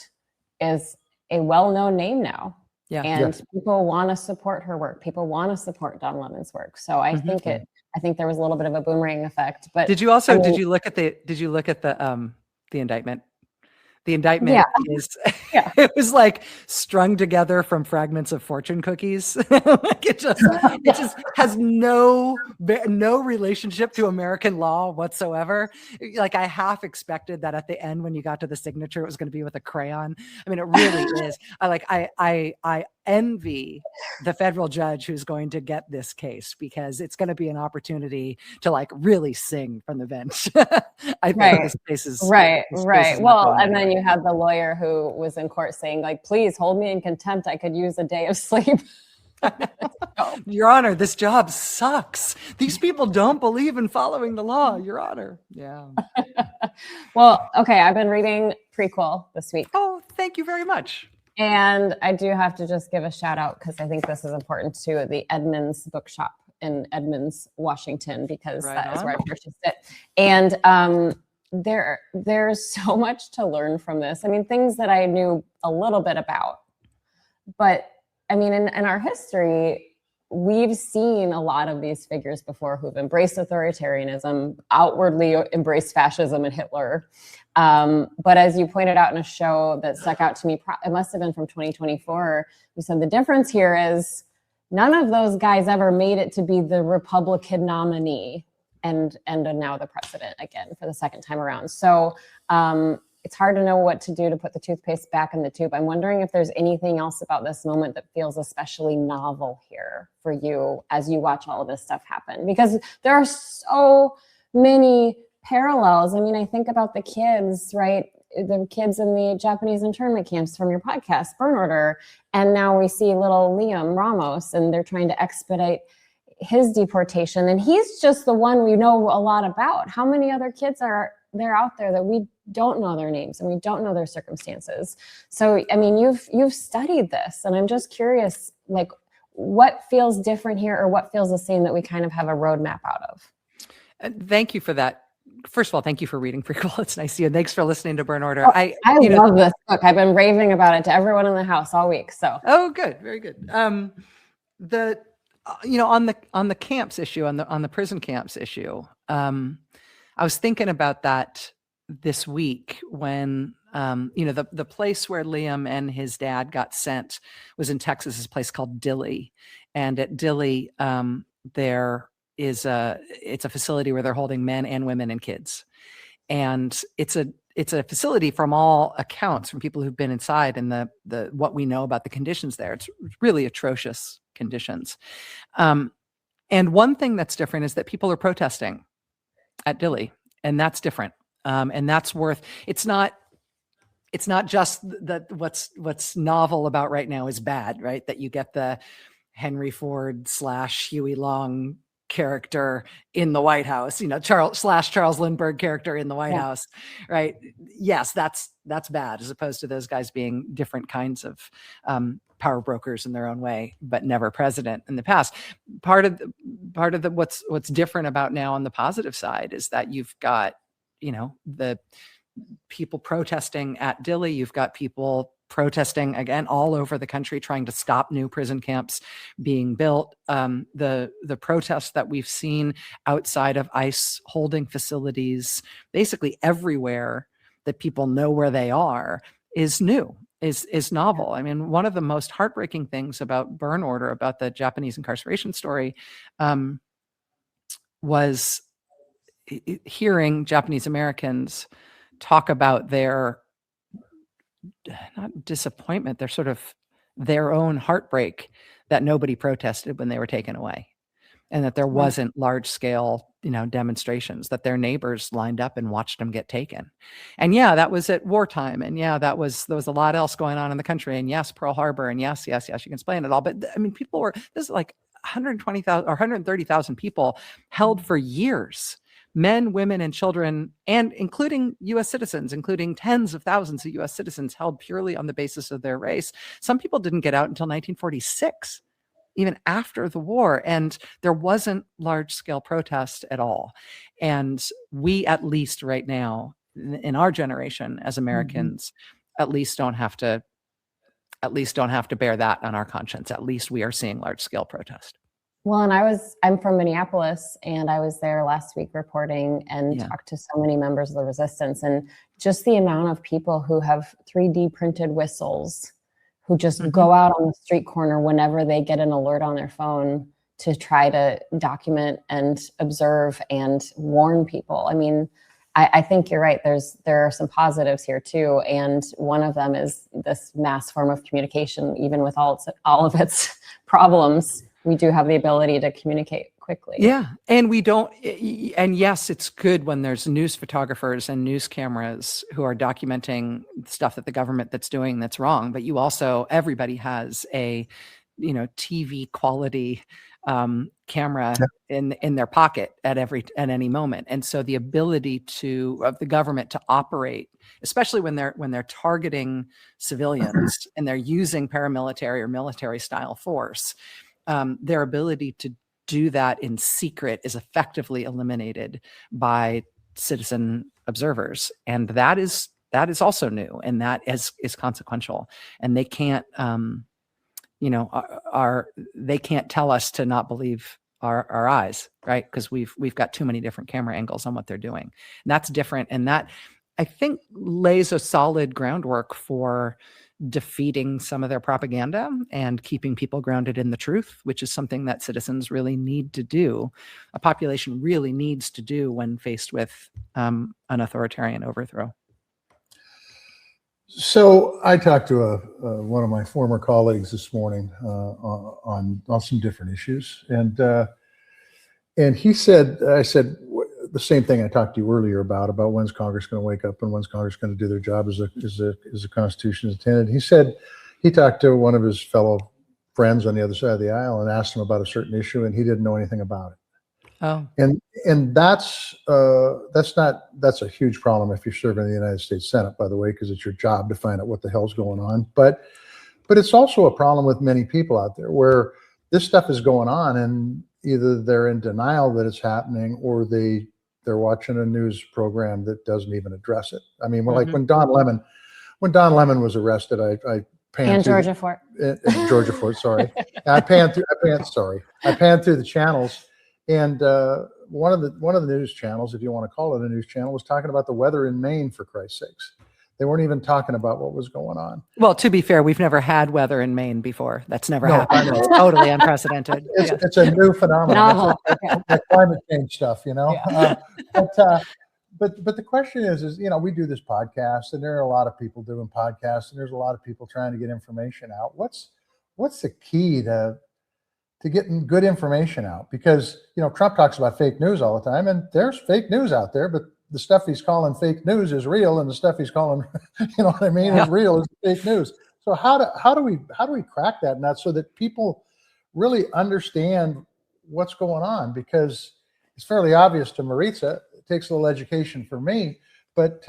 is a well-known name now. Yeah. And people want to support her work. People want to support Don Lemon's work. So I think there was a little bit of a boomerang effect. But did you look at the indictment? The indictment is, it was like strung together from fragments of fortune cookies. Like it just has no relationship to American law whatsoever. Like I half expected that at the end, when you got to the signature, it was going to be with a crayon. I mean, it really is. I envy the federal judge who's going to get this case, because it's going to be an opportunity to like really sing from the bench. I think this case is right. Well, and then you had the lawyer who was in court saying, like, please hold me in contempt. I could use a day of sleep. Your Honor, this job sucks. These people don't believe in following the law, Your Honor. Yeah. Well, okay. I've been reading Prequel this week. Oh, thank you very much. And I do have to just give a shout out, because I think this is important to the Edmonds Bookshop in Edmonds, Washington, because that is where I purchased it. And there's so much to learn from this. I mean, things that I knew a little bit about, but I mean, in our history, we've seen a lot of these figures before who've embraced authoritarianism, outwardly embraced fascism and Hitler. But as you pointed out in a show that stuck out to me, it must have been from 2024, you said the difference here is none of those guys ever made it to be the Republican nominee and now the president again for the second time around. So it's hard to know what to do to put the toothpaste back in the tube. I'm wondering if there's anything else about this moment that feels especially novel here for you as you watch all of this stuff happen, because there are so many parallels. I mean, I think about the kids, right? The kids in the Japanese internment camps from your podcast, Burn Order. And now we see little Liam Ramos, and they're trying to expedite his deportation. And he's just the one we know a lot about. How many other kids are there out there that we don't know their names and we don't know their circumstances? So, I mean, you've studied this, and I'm just curious, like, what feels different here, or what feels the same that we kind of have a roadmap out of? Thank you for that first of all, thank you for reading Prequel. It's nice to see you. Thanks for listening to Burn Order. Oh, I love this book. I've been raving about it to everyone in the house all week. So. Oh, good. Very good. On the camps issue, on the prison camps issue, I was thinking about that this week when, the place where Liam and his dad got sent was in Texas, this place called Dilley. And at Dilley, it's a facility where they're holding men and women and kids. And it's a facility from all accounts, from people who've been inside and the what we know about the conditions there. It's really atrocious conditions. And one thing that's different is that people are protesting at Dilley, and that's different. And that's it's not just that what's novel about right now is bad, right? That you get the Henry Ford / Huey Long character in the White House, Charles Lindbergh character in the White House, right? Yes, that's bad, as opposed to those guys being different kinds of power brokers in their own way, but never president in the past. Part of what's different about now on the positive side is that you've got, the people protesting at Dilley. You've got people protesting again all over the country, trying to stop new prison camps being built. The protests that we've seen outside of ICE holding facilities, basically everywhere that people know where they are, is new, is novel. I mean, one of the most heartbreaking things about Burn Order, about the Japanese incarceration story, was hearing Japanese Americans talk about their, not disappointment, they're sort of their own heartbreak that nobody protested when they were taken away, and that there wasn't large scale, demonstrations, that their neighbors lined up and watched them get taken. And yeah, that was at wartime. And yeah, there was a lot else going on in the country. And yes, Pearl Harbor. And yes, you can explain it all. But I mean, this is like 120,000 or 130,000 people held for years. Men, women, and children, and including U.S. citizens, including tens of thousands of U.S. citizens held purely on the basis of their race. Some people didn't get out until 1946, even after the war, and there wasn't large-scale protest at all. And we, at least right now, in our generation as Americans, at least don't have to bear that on our conscience. At least we are seeing large-scale protest. Well, and I'm from Minneapolis, and I was there last week reporting and talked to so many members of the resistance, and just the amount of people who have 3D printed whistles, who just go out on the street corner whenever they get an alert on their phone to try to document and observe and warn people. I mean, I think you're right. There are some positives here too, and one of them is this mass form of communication. Even with all of its problems, we do have the ability to communicate quickly. Yeah. And yes, it's good when there's news photographers and news cameras who are documenting stuff that the government that's doing that's wrong. But everybody has a, TV quality camera in their pocket at any moment. And so the ability of the government to operate, especially when they're targeting civilians and they're using paramilitary or military style force, their ability to do that in secret is effectively eliminated by citizen observers. And that is also new, and that is consequential. And they can't, they can't tell us to not believe our eyes, right? Because we've got too many different camera angles on what they're doing. And that's different. And that, I think, lays a solid groundwork for defeating some of their propaganda and keeping people grounded in the truth, which is something that citizens really need to do. A population really needs to do when faced with an authoritarian overthrow. So I talked to one of my former colleagues this morning on some different issues, and he said, I said the same thing I talked to you earlier about when's Congress going to wake up and when's Congress going to do their job as the Constitution is intended. He said he talked to one of his fellow friends on the other side of the aisle and asked him about a certain issue, and he didn't know anything about it. Oh, and that's a huge problem if you're serving in the United States Senate, by the way, because it's your job to find out what the hell's going on. But it's also a problem with many people out there where this stuff is going on, and either they're in denial that it's happening, or they they're watching a news program that doesn't even address it. I mean, Mm-hmm. like when Don Lemon was arrested, I panned And through Georgia Fort. Georgia Ford, sorry. I panned through the channels, and one of the news channels, if you want to call it a news channel, was talking about the weather in Maine, for Christ's sakes. They weren't even talking about what was going on. Well, to be fair, we've never had weather in Maine before. That's never No, I happened. know. It's totally unprecedented. It's, Yes. it's a new phenomenon. Novel. That climate change stuff, you know. Yeah. But the question is, you know, we do this podcast, and there are a lot of people doing podcasts, and there's a lot of people trying to get information out. What's the key to getting good information out? Because, you know, Trump talks about fake news all the time, and there's fake news out there, but the stuff he's calling fake news is real, and the stuff he's calling, you know what I mean, is real, is fake news. So how do we crack that nut so that people really understand what's going on? Because it's fairly obvious to Maritza. It takes a little education for me, but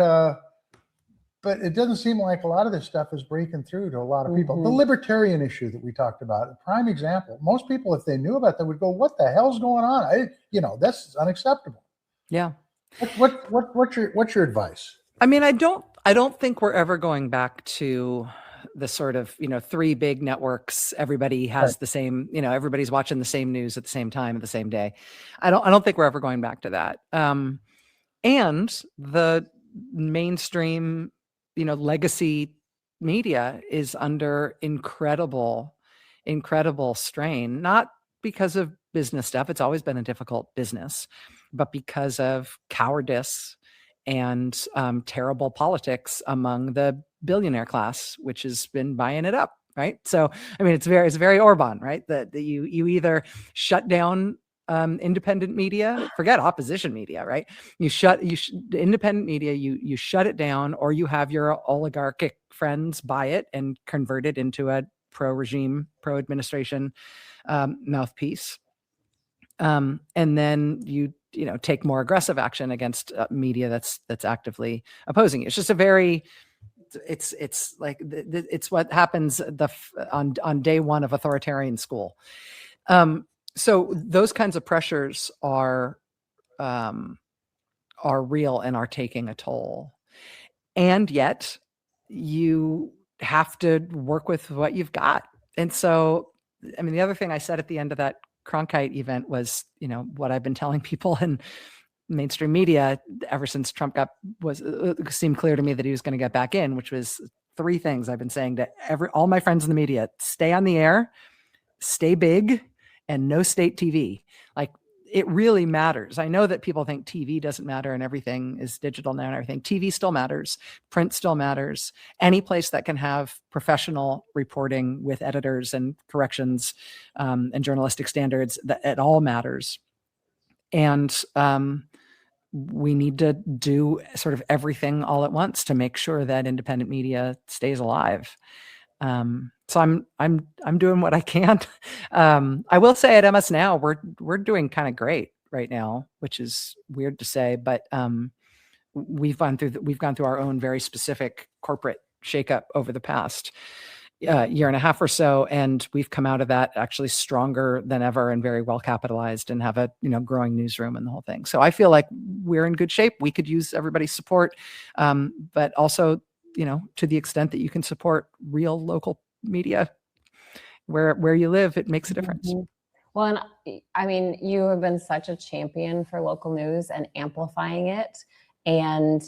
it doesn't seem like a lot of this stuff is breaking through to a lot of people. Mm-hmm. The libertarian issue that we talked about, a prime example. Most people, if they knew about that, would go, "What the hell's going on? That's unacceptable." Yeah. What's your advice? I mean, I don't think we're ever going back to the sort of, three big networks. Everybody has the same, everybody's watching the same news at the same time at the same day. I don't think we're ever going back to that. And the mainstream, legacy media is under incredible strain, not because of business stuff. It's always been a difficult business, but because of cowardice and terrible politics among the billionaire class, which has been buying it up, right? So, I mean, it's very Orban, right? That you either shut down independent media, forget opposition media, right? Independent media, you shut it down, or you have your oligarchic friends buy it and convert it into a pro-regime, pro-administration mouthpiece. And then you take more aggressive action against media that's actively opposing you. It's just it's like it's what happens on day one of authoritarian school. So those kinds of pressures are real and are taking a toll. And yet you have to work with what you've got. And so, I mean, the other thing I said at the end of that Cronkite event was, what I've been telling people in mainstream media ever since Trump seemed clear to me that he was going to get back in, which was three things I've been saying to all my friends in the media: stay on the air, stay big, and no state TV. Like, it really matters. I know that people think TV doesn't matter and everything is digital now and everything. TV still matters. Print still matters. Any place that can have professional reporting with editors and corrections and journalistic standards, that it all matters. And we need to do sort of everything all at once to make sure that independent media stays alive. So I'm doing what I can. I will say at MS Now, we're doing kind of great right now, which is weird to say, but we've gone through our own very specific corporate shakeup over the past year and a half or so, and we've come out of that actually stronger than ever and very well capitalized, and have a growing newsroom and the whole thing. So I feel like we're in good shape. We could use everybody's support, but also to the extent that you can support real local media where you live, it makes a difference. Mm-hmm. Well, and I mean, you have been such a champion for local news and amplifying it. And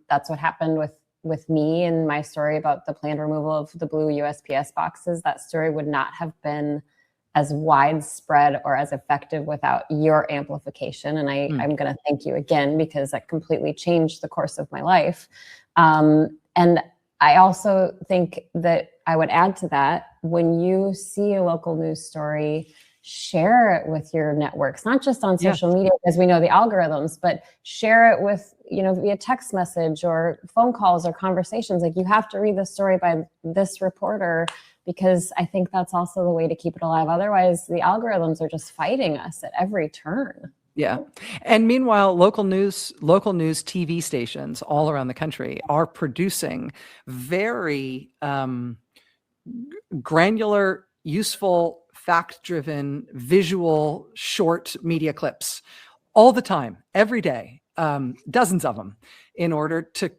that's what happened with me and my story about the planned removal of the blue USPS boxes. That story would not have been as widespread or as effective without your amplification. And I'm going to thank you again, because that completely changed the course of my life. And I also think that I would add to that, when you see a local news story, share it with your networks, not just on social media, because we know the algorithms, but share it with, via text message or phone calls or conversations. Like, you have to read the story by this reporter, because I think that's also the way to keep it alive. Otherwise, the algorithms are just fighting us at every turn. Yeah. And meanwhile, local news TV stations all around the country are producing very granular, useful, fact-driven, visual, short media clips all the time, every day. dozens of them, in order to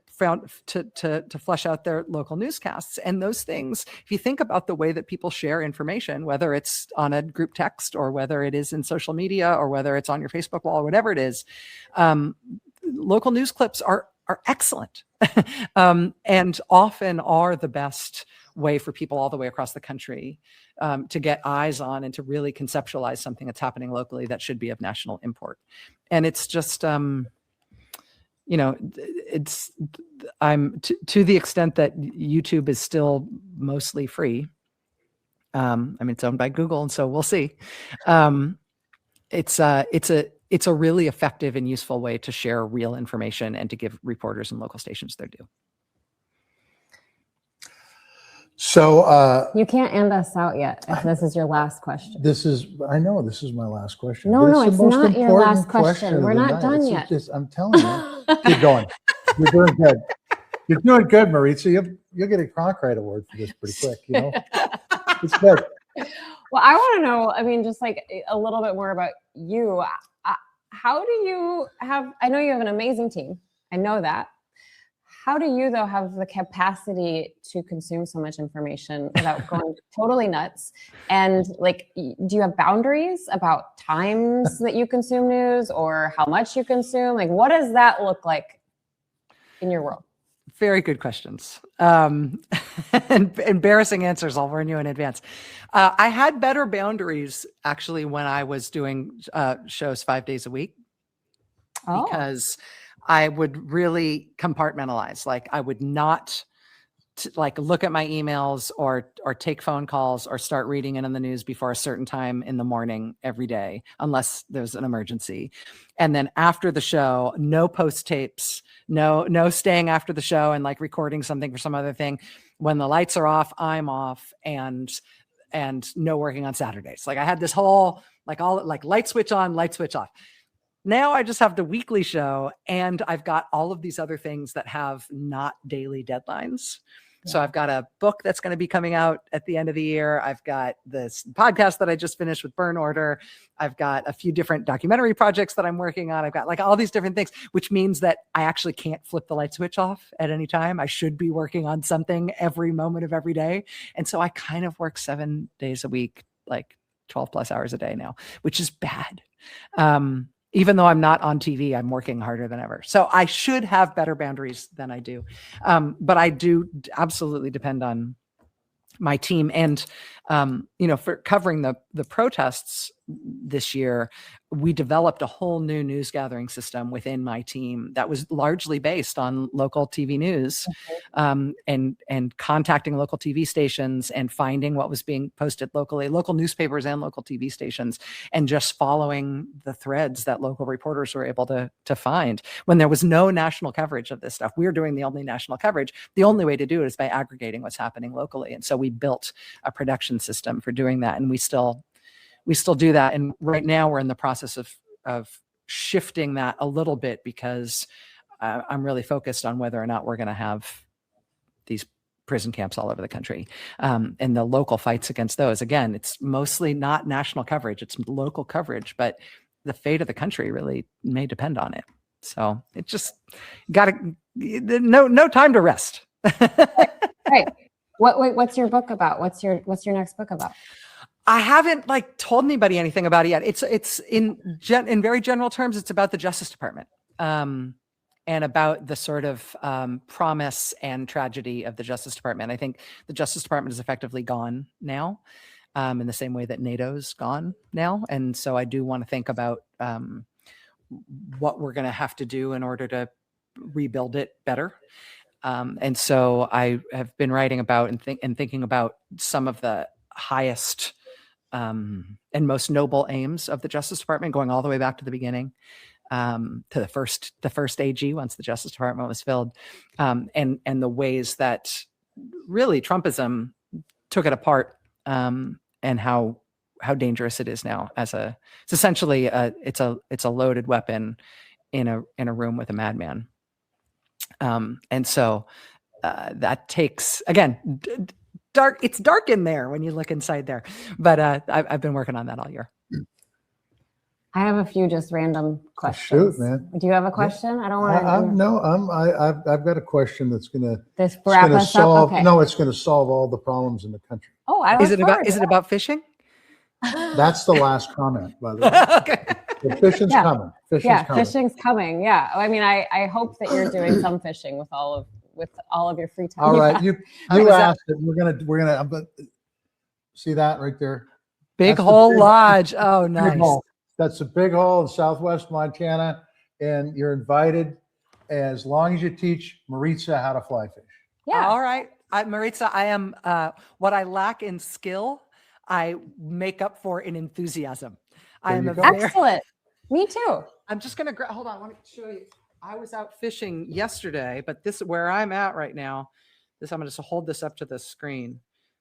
flesh out their local newscasts. And those things, if you think about the way that people share information, whether it's on a group text or whether it is in social media or whether it's on your Facebook wall or whatever it is, local news clips are excellent and often are the best way for people all the way across the country to get eyes on and to really conceptualize something that's happening locally that should be of national import. And it's just, it's, to the extent that YouTube is still mostly free. I mean, it's owned by Google, and so we'll see. It's a really effective and useful way to share real information and to give reporters and local stations their due. So you can't end us out yet if this is your last question. I know this is my last question. No, it's it's not your last question. We're not done yet. I'm telling you, keep going. You're doing good. You're doing good, Maritza. You'll get a Cronkite Award for this pretty quick. It's good. Well, I want to know, I mean, just like a little bit more about you. How do you have, I know you have an amazing team. I know that. How do you, though, have the capacity to consume so much information without going totally nuts? And like, do you have boundaries about times that you consume news or how much you consume? Like, what does that look like in your world? Very good questions. And embarrassing answers, I'll warn you in advance. I had better boundaries, actually, when I was doing shows 5 days a week. Oh. Because I would really compartmentalize. Like, I would not look at my emails or take phone calls or start reading it in the news before a certain time in the morning every day, unless there's an emergency. And then after the show, no post tapes, no staying after the show and like recording something for some other thing. When the lights are off, I'm off, and no working on Saturdays. Like, I had this whole light switch on, light switch off. Now I just have the weekly show, and I've got all of these other things that have not daily deadlines. Yeah. So I've got a book that's going to be coming out at the end of the year. I've got this podcast that I just finished with Burn Order. I've got a few different documentary projects that I'm working on. I've got like all these different things, which means that I actually can't flip the light switch off at any time. I should be working on something every moment of every day. And so I kind of work 7 days a week, like 12 plus hours a day now, which is bad. Even though I'm not on TV, I'm working harder than ever. So I should have better boundaries than I do. But I do absolutely depend on my team. And, for covering the protests this year, we developed a whole new news gathering system within my team that was largely based on local TV news, and contacting local TV stations and finding what was being posted locally, local newspapers and local TV stations, and just following the threads that local reporters were able to find. When there was no national coverage of this stuff, we were doing the only national coverage. The only way to do it is by aggregating what's happening locally. And so we built a production system for doing that. And we still do that. And right now we're in the process of shifting that a little bit, because I'm really focused on whether or not we're going to have these prison camps all over the country. And the local fights against those, again, it's mostly not national coverage, it's local coverage, but the fate of the country really may depend on it. So it just no time to rest. Right. What's your book about? What's your next book about? I haven't told anybody anything about it yet. It's in very general terms, it's about the Justice Department, and about the sort of promise and tragedy of the Justice Department. I think the Justice Department is effectively gone now, in the same way that NATO's gone now. And so I do want to think about what we're going to have to do in order to rebuild it better. And so I have been writing about and thinking about some of the highest and most noble aims of the Justice Department, going all the way back to the beginning, to the first AG once the Justice Department was filled, and the ways that really Trumpism took it apart, and how dangerous it is now. It's essentially it's a loaded weapon in a room with a madman. And so that takes, again, dark. It's dark in there when you look inside there, but I've been working on that all year. I have a few just random Oh, questions. shoot, man. Do you have a question? I don't want to. No, I've got a question that's gonna This wrap gonna us solve. up. Okay. No, it's gonna solve all the problems in the country. Oh, I Is look it forward is to it about fishing? that. That's the last comment, by the way. Okay. The fishing's Yeah. coming. Fishing's Yeah, coming. fishing's coming. Yeah, I mean, I hope that you're doing some fishing with all of your free time. All right, have. you was that- asked it. We're gonna. But see that right there? Big That's the Hole big- Lodge. Oh, Big nice. hole. That's a big hole in Southwest Montana, and you're invited as long as you teach Maritza how to fly fish. Yeah. All right. Maritza, I am what I lack in skill, I make up for in enthusiasm. I There am you a go. very Excellent. Me too. I'm just gonna hold on. I want to show you. I was out fishing yesterday, but this is where I'm at right now. I'm gonna just hold this up to the screen.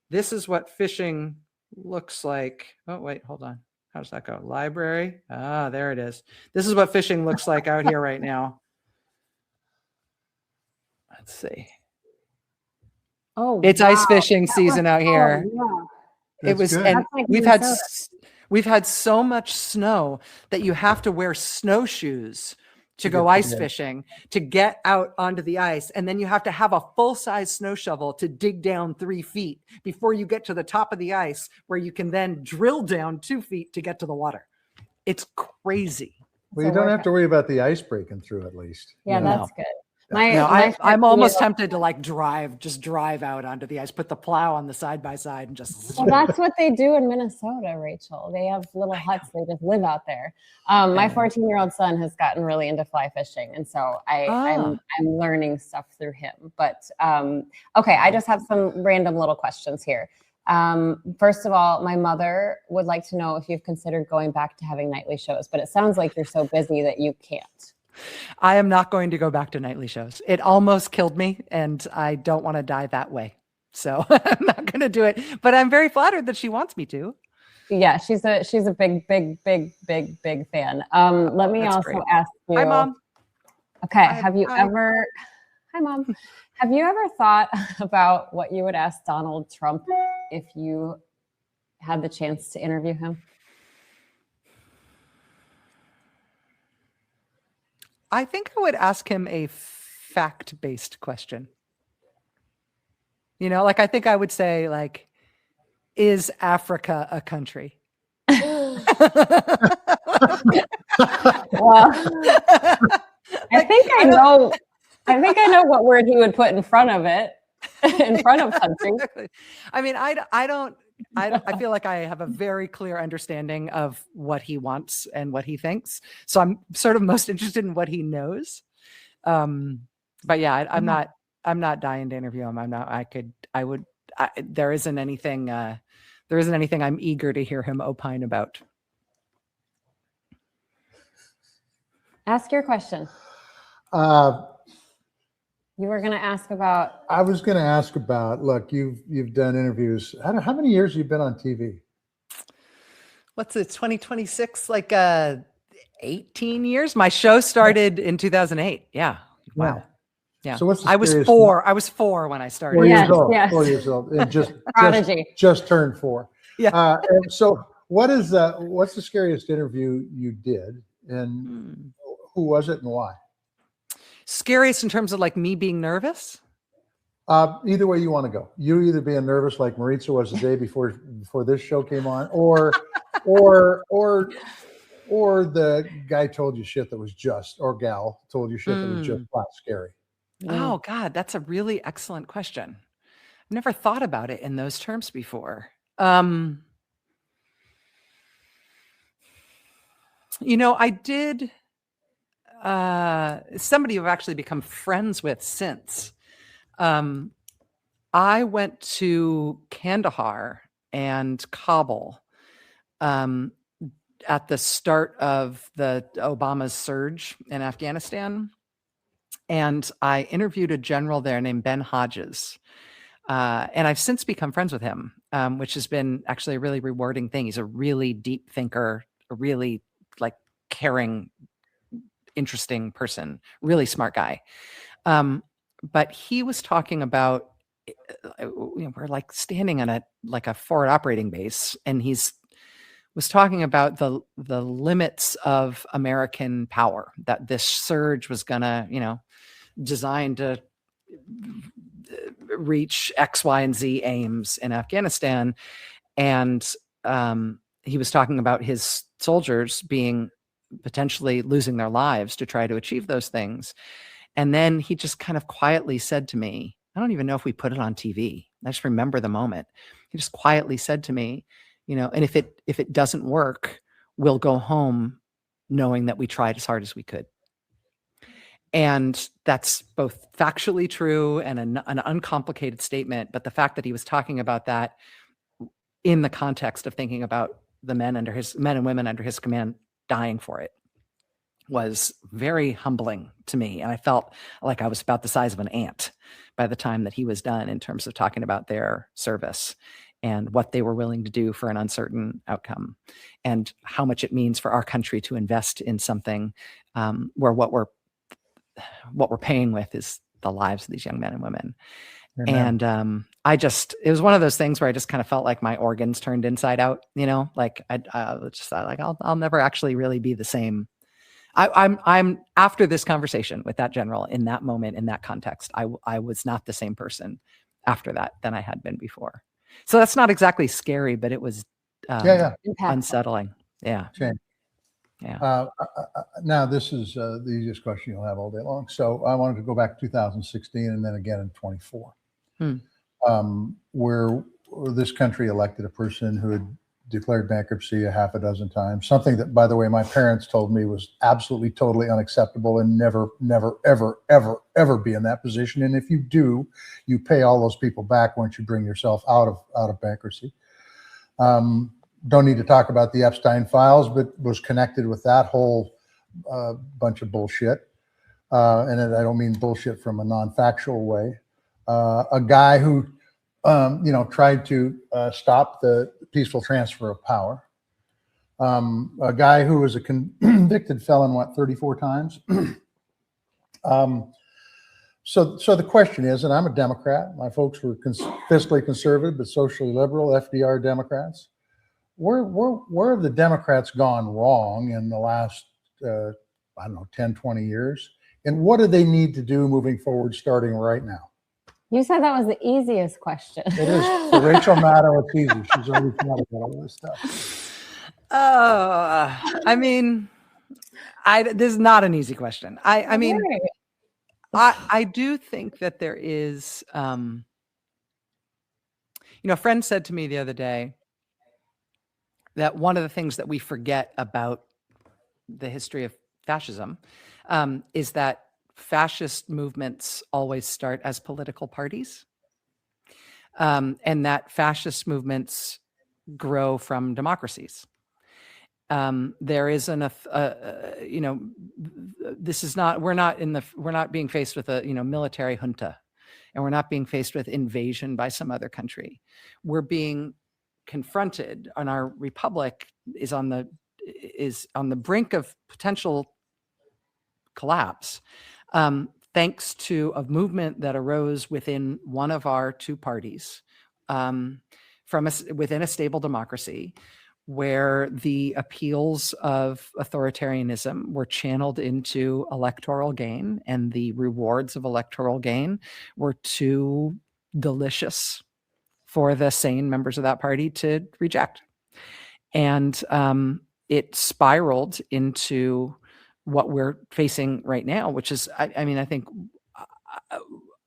This is what fishing looks like. Oh, wait, hold on. How does that go? Library. Ah, there it is. This is what fishing looks like out here right now. Let's see. Oh, It's ice wow. fishing That season was out here. yeah. It That's was, good. and That's like we've Minnesota. had so much snow that you have to wear snowshoes to go get ice to the- fishing to get out onto the ice. And then you have to have a full-size snow shovel to dig down 3 feet before you get to the top of the ice, where you can then drill down 2 feet to get to the water. It's crazy. Well, you don't have to worry about the ice breaking through, at least. Yeah, You know? that's good. No, My I'm almost 14-year-old tempted to like drive out onto the ice, put the plow on the side by side and just. Well, that's what they do in Minnesota, Rachel. They have little huts. They just live out there. My 14-year-old son has gotten really into fly fishing, and so I'm learning stuff through him. But okay, I just have some random little questions here. First of all, my mother would like to know if you've considered going back to having nightly shows, but it sounds like you're so busy that you can't. I am not going to go back to nightly shows. It almost killed me, and I don't want to die that way. So I'm not going to do it. But I'm very flattered that she wants me to. Yeah, she's a big fan. Let me That's also great. ask you. Hi, Mom. Okay, Hi, Hi, Mom. Have you ever thought about what you would ask Donald Trump if you had the chance to interview him? I think I would ask him a fact-based question. You know, like I think I would say, like, is Africa a country? Well, I think I know what word he would put in front of it, in front of country. Exactly. I mean, I feel like I have a very clear understanding of what he wants and what he thinks. So I'm sort of most interested in what he knows. But yeah, I'm not dying to interview him. There isn't anything I'm eager to hear him opine about. Ask your question. You were going to ask about. I was going to ask about. Look, you've done interviews. How many years have you been on TV? What's it? 2026? Like 18 years. My show started in 2008. Yeah. Wow. Yeah. So what's the I was scariest- 4. I was 4 when I started. 4 years old. Yes. 4 years old. And Prodigy. just turned 4. Yeah. And so what's the scariest interview you did, and who was it and why? Scariest in terms of like me being nervous? Either way you want to go. You either being nervous like Maritza was the day before this show came on, or the guy told you shit that was just, or gal told you shit that was just flat scary. Oh God, that's a really excellent question. I've never thought about it in those terms before. You know, I did somebody who I've actually become friends with since. I went to Kandahar and Kabul at the start of the Obama's surge in Afghanistan. And I interviewed a general there named Ben Hodges. And I've since become friends with him, which has been actually a really rewarding thing. He's a really deep thinker, a really like caring, interesting person, really smart guy. But he was talking about, we're like standing on a forward operating base, and he's was talking about the limits of American power, that this surge was gonna, designed to reach X, Y, and Z aims in Afghanistan. And he was talking about his soldiers being potentially losing their lives to try to achieve those things. And then he just kind of quietly said to me, I don't even know if we put it on TV. I just remember the moment. He just quietly said to me, and if it doesn't work, we'll go home knowing that we tried as hard as we could. And that's both factually true and an uncomplicated statement. But the fact that he was talking about that in the context of thinking about the men and women under his command dying for it was very humbling to me. And I felt like I was about the size of an ant by the time that he was done in terms of talking about their service and what they were willing to do for an uncertain outcome, and how much it means for our country to invest in something where what we're paying with is the lives of these young men and women. Amen. And it was one of those things where I just kind of felt like my organs turned inside out, like I just thought, like, I'll never actually really be the same. I'm after this conversation with that general in that moment, in that context, I was not the same person after that than I had been before. So that's not exactly scary, but it was unsettling. Yeah. Shame. Yeah. Now this is the easiest question you'll have all day long. So I wanted to go back to 2016 and then again in 24, where this country elected a person who had declared bankruptcy a half a dozen times. Something that, by the way, my parents told me was absolutely, totally unacceptable, and never, ever, ever, ever be in that position. And if you do, you pay all those people back once you bring yourself out of bankruptcy. Don't need to talk about the Epstein files, but was connected with that whole bunch of bullshit. And I don't mean bullshit from a non-factual way. A guy who, tried to stop the peaceful transfer of power. A guy who was a convicted felon, 34 times? So the question is, and I'm a Democrat, my folks were fiscally conservative, but socially liberal, FDR Democrats. Where have the Democrats gone wrong in the last, 10, 20 years? And what do they need to do moving forward, starting right now? You said that was the easiest question. It is. For Rachel Maddow, it's easy. She's already thought about all this stuff. I mean, this is not an easy question. I mean, I do think that there is, a friend said to me the other day that one of the things that we forget about the history of fascism is that fascist movements always start as political parties, and that fascist movements grow from democracies. There is this is not, we're not being faced with a, military junta, and we're not being faced with invasion by some other country. We're being confronted, and our republic is on the brink of potential collapse, thanks to a movement that arose within one of our two parties, within a stable democracy, where the appeals of authoritarianism were channeled into electoral gain, and the rewards of electoral gain were too delicious for the sane members of that party to reject. And it spiraled into what we're facing right now, which is, I think,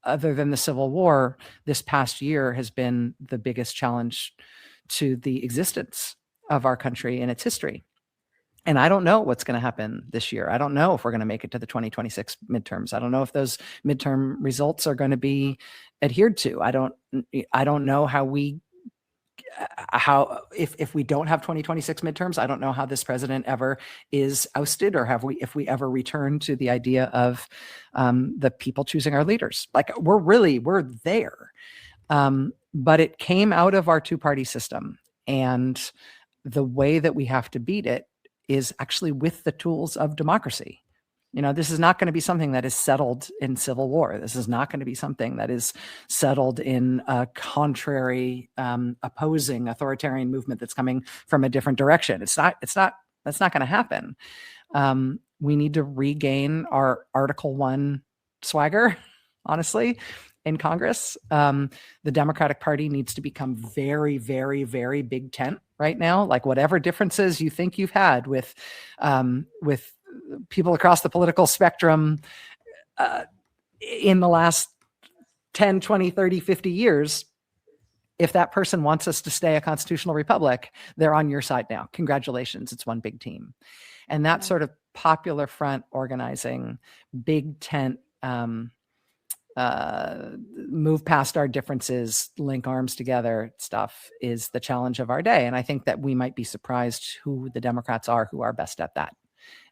other than the Civil War, this past year has been the biggest challenge to the existence of our country and its history. And I don't know what's going to happen this year. I don't know if we're going to make it to the 2026 midterms. I don't know if those midterm results are going to be adhered to. I don't know if we don't have 2026 midterms, I don't know how this president ever is ousted, or if we ever return to the idea of the people choosing our leaders. Like, we're there. But it came out of our two-party system, and the way that we have to beat it is actually with the tools of democracy. This is not going to be something that is settled in civil war. This is not going to be something that is settled in a contrary, opposing authoritarian movement that's coming from a different direction. That's not going to happen. We need to regain our Article 1 swagger, honestly, in Congress. The Democratic Party needs to become very, very, very big tent right now. Like whatever differences you think you've had with people across the political spectrum in the last 10, 20, 30, 50 years, if that person wants us to stay a constitutional republic, they're on your side now. Congratulations. It's one big team. And that sort of popular front organizing, big tent, move past our differences, link arms together stuff is the challenge of our day. And I think that we might be surprised who the Democrats are who are best at that.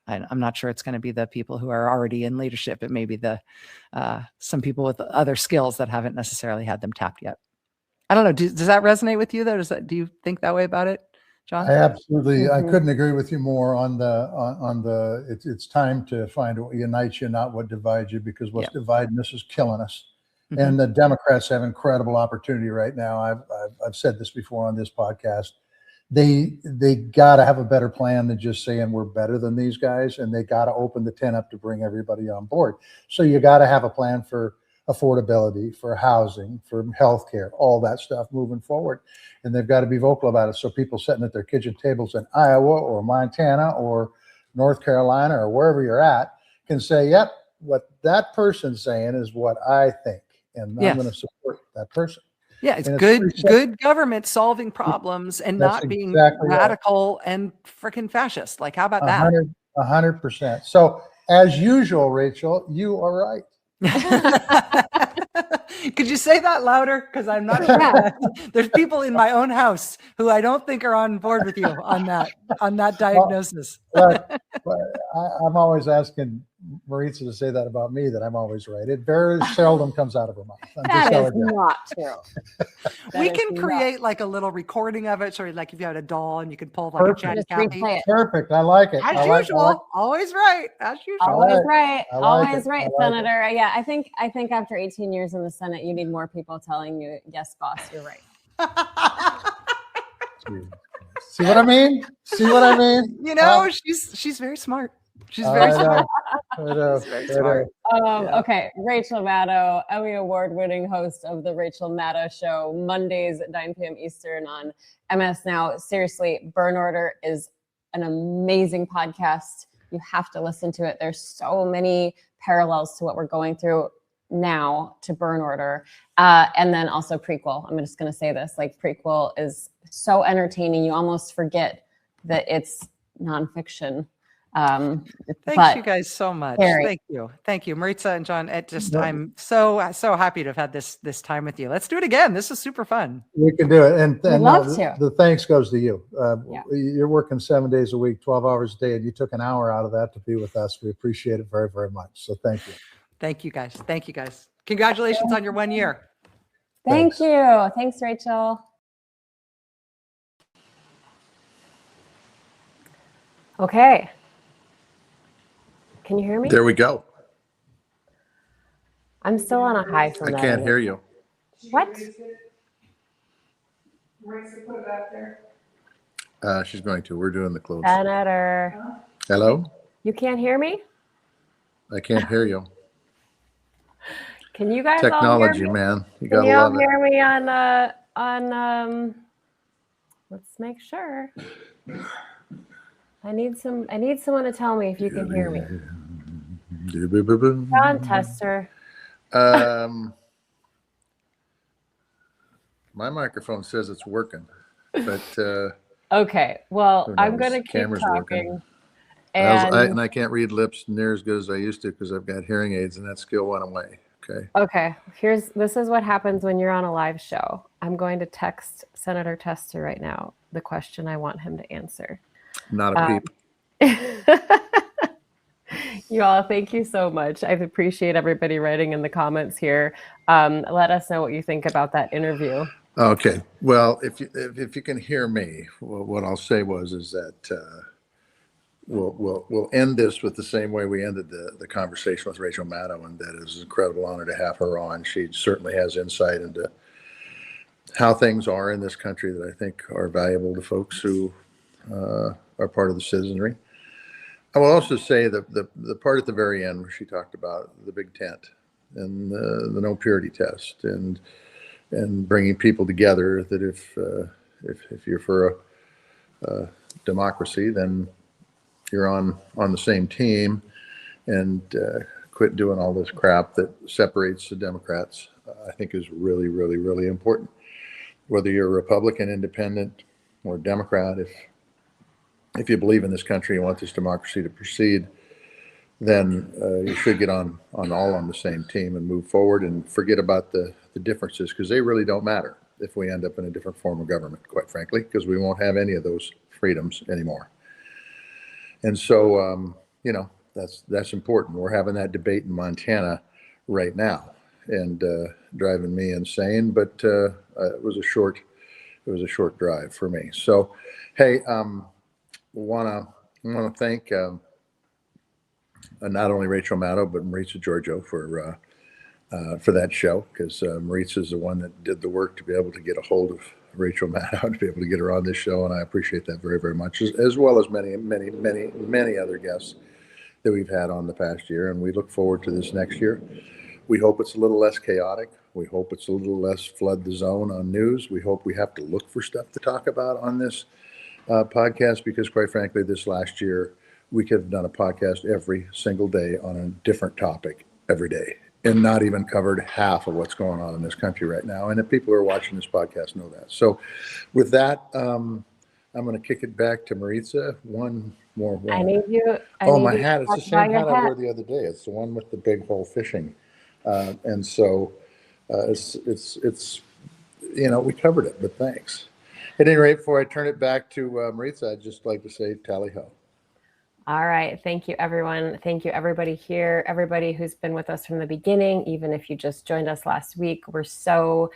I'm not sure it's going to be the people who are already in leadership. It may be some people with other skills that haven't necessarily had them tapped yet. I don't know. Does that resonate with you though? Do you think that way about it, John? I absolutely, I couldn't agree with you more on it's time to find what unites you, not what divides you, because what's dividing us is killing us. And the Democrats have incredible opportunity right now. I've said this before on this podcast. They got to have a better plan than just saying we're better than these guys, and they got to open the tent up to bring everybody on board. So you got to have a plan for affordability, for housing, for healthcare, all that stuff moving forward. And they've got to be vocal about it. So people sitting at their kitchen tables in Iowa or Montana or North Carolina or wherever you're at can say, yep, what that person's saying is what I think. And I'm going to support that person. Yeah, it's good government solving problems and not being radical and freaking fascist. Like, how about that? 100%. So as usual, Rachel, you are right. Could you say that louder? Because I'm not sure. There's people in my own house who I don't think are on board with you on that diagnosis. But I'm always asking Maritza to say that about me, that I'm always right. It very seldom comes out of her mouth. That is not true. We can create like a little recording of it. Sorry, like if you had a doll and you could pull like a chat copy. Perfect. I like it. As usual. Always right. As usual. Always right. Always right, Senator. Yeah, I think after 18 years in the Senate, you need more people telling you, yes, boss, you're right. See what I mean? See what I mean? She's very smart. She's very smart. Very smart. Okay, Rachel Maddow, Emmy Award-winning host of the Rachel Maddow Show, Mondays at 9 p.m. Eastern on MS Now. Seriously, Burn Order is an amazing podcast. You have to listen to it. There's so many parallels to what we're going through now to Burn Order. And then also Prequel. I'm just going to say this, like Prequel is so entertaining. You almost forget that it's nonfiction. Thanks you guys so much. Thank you, Maritza and John. I'm so happy to have had this time with you. Let's do it again. This is super fun. We can do it, and the thanks goes to you. You're working 7 days a week, 12 hours a day, and you took an hour out of that to be with us. We appreciate it very, very much. So thank you. Thank you guys. Congratulations on your 1 year. Thank you. Thanks, Rachel. Okay. Can you hear me? There we go. I'm still on a high from that. I can't hear you. What? Put it back there. She's going to. We're doing the close. Senator. Hello? You can't hear me? I can't hear you. Can you guys Technology, all hear me? man. You Can gotta you all love it. hear me on let's make sure. I need someone to tell me if you can hear me. John Tester. My microphone says it's working, but okay. Well, I'm gonna keep Camera's talking. working. And I can't read lips near as good as I used to because I've got hearing aids, and that skill went away. Okay. This is what happens when you're on a live show. I'm going to text Senator Tester right now the question I want him to answer. Not a peep. You all, thank you so much. I appreciate everybody writing in the comments here. Let us know what you think about that interview. Okay. Well, if you can hear me, what I'll say is that we'll end this with the same way we ended the conversation with Rachel Maddow, and that is an incredible honor to have her on. She certainly has insight into how things are in this country that I think are valuable to folks who are part of the citizenry. I will also say that the part at the very end where she talked about the big tent and the no purity test and bringing people together, that if you're for a democracy, then you're on the same team, and quit doing all this crap that separates the Democrats, I think is really, really, really important. Whether you're a Republican, independent, or Democrat, if you believe in this country and want this democracy to proceed, then you should get on the same team and move forward and forget about the differences, because they really don't matter if we end up in a different form of government, quite frankly, because we won't have any of those freedoms anymore. And so, that's important. We're having that debate in Montana right now, and driving me insane. But it was a short drive for me. So, hey, want to thank not only Rachel Maddow but Maritza Giorgio for that show, because Maritza is the one that did the work to be able to get a hold of Rachel Maddow, to be able to get her on this show, and I appreciate that very, very much, as well as many, many, many, many other guests that we've had on the past year, and we look forward to this next year. We hope it's a little less chaotic. We hope it's a little less flood the zone on news. We hope we have to look for stuff to talk about on this podcast, because quite frankly, this last year, we could have done a podcast every single day on a different topic every day, and not even covered half of what's going on in this country right now. And the people who are watching this podcast know that. So with that, I'm going to kick it back to Maritza. One more. I need you. My hat. It's the same hat I wore the other day. It's the one with the big hole fishing. And so it's we covered it, but thanks. At any rate, before I turn it back to Maritza, I'd just like to say tally ho. All right. Thank you, everyone. Thank you, everybody here, everybody who's been with us from the beginning, even if you just joined us last week. We're so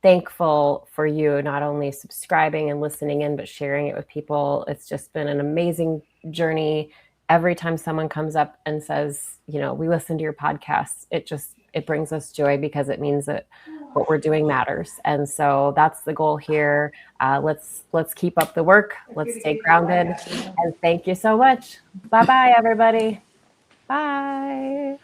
thankful for you not only subscribing and listening in, but sharing it with people. It's just been an amazing journey. Every time someone comes up and says, we listen to your podcasts, it brings us joy, because it means that what we're doing matters. And so that's the goal here. Let's keep up the work. Let's stay grounded. And thank you so much. Bye-bye, everybody. Bye.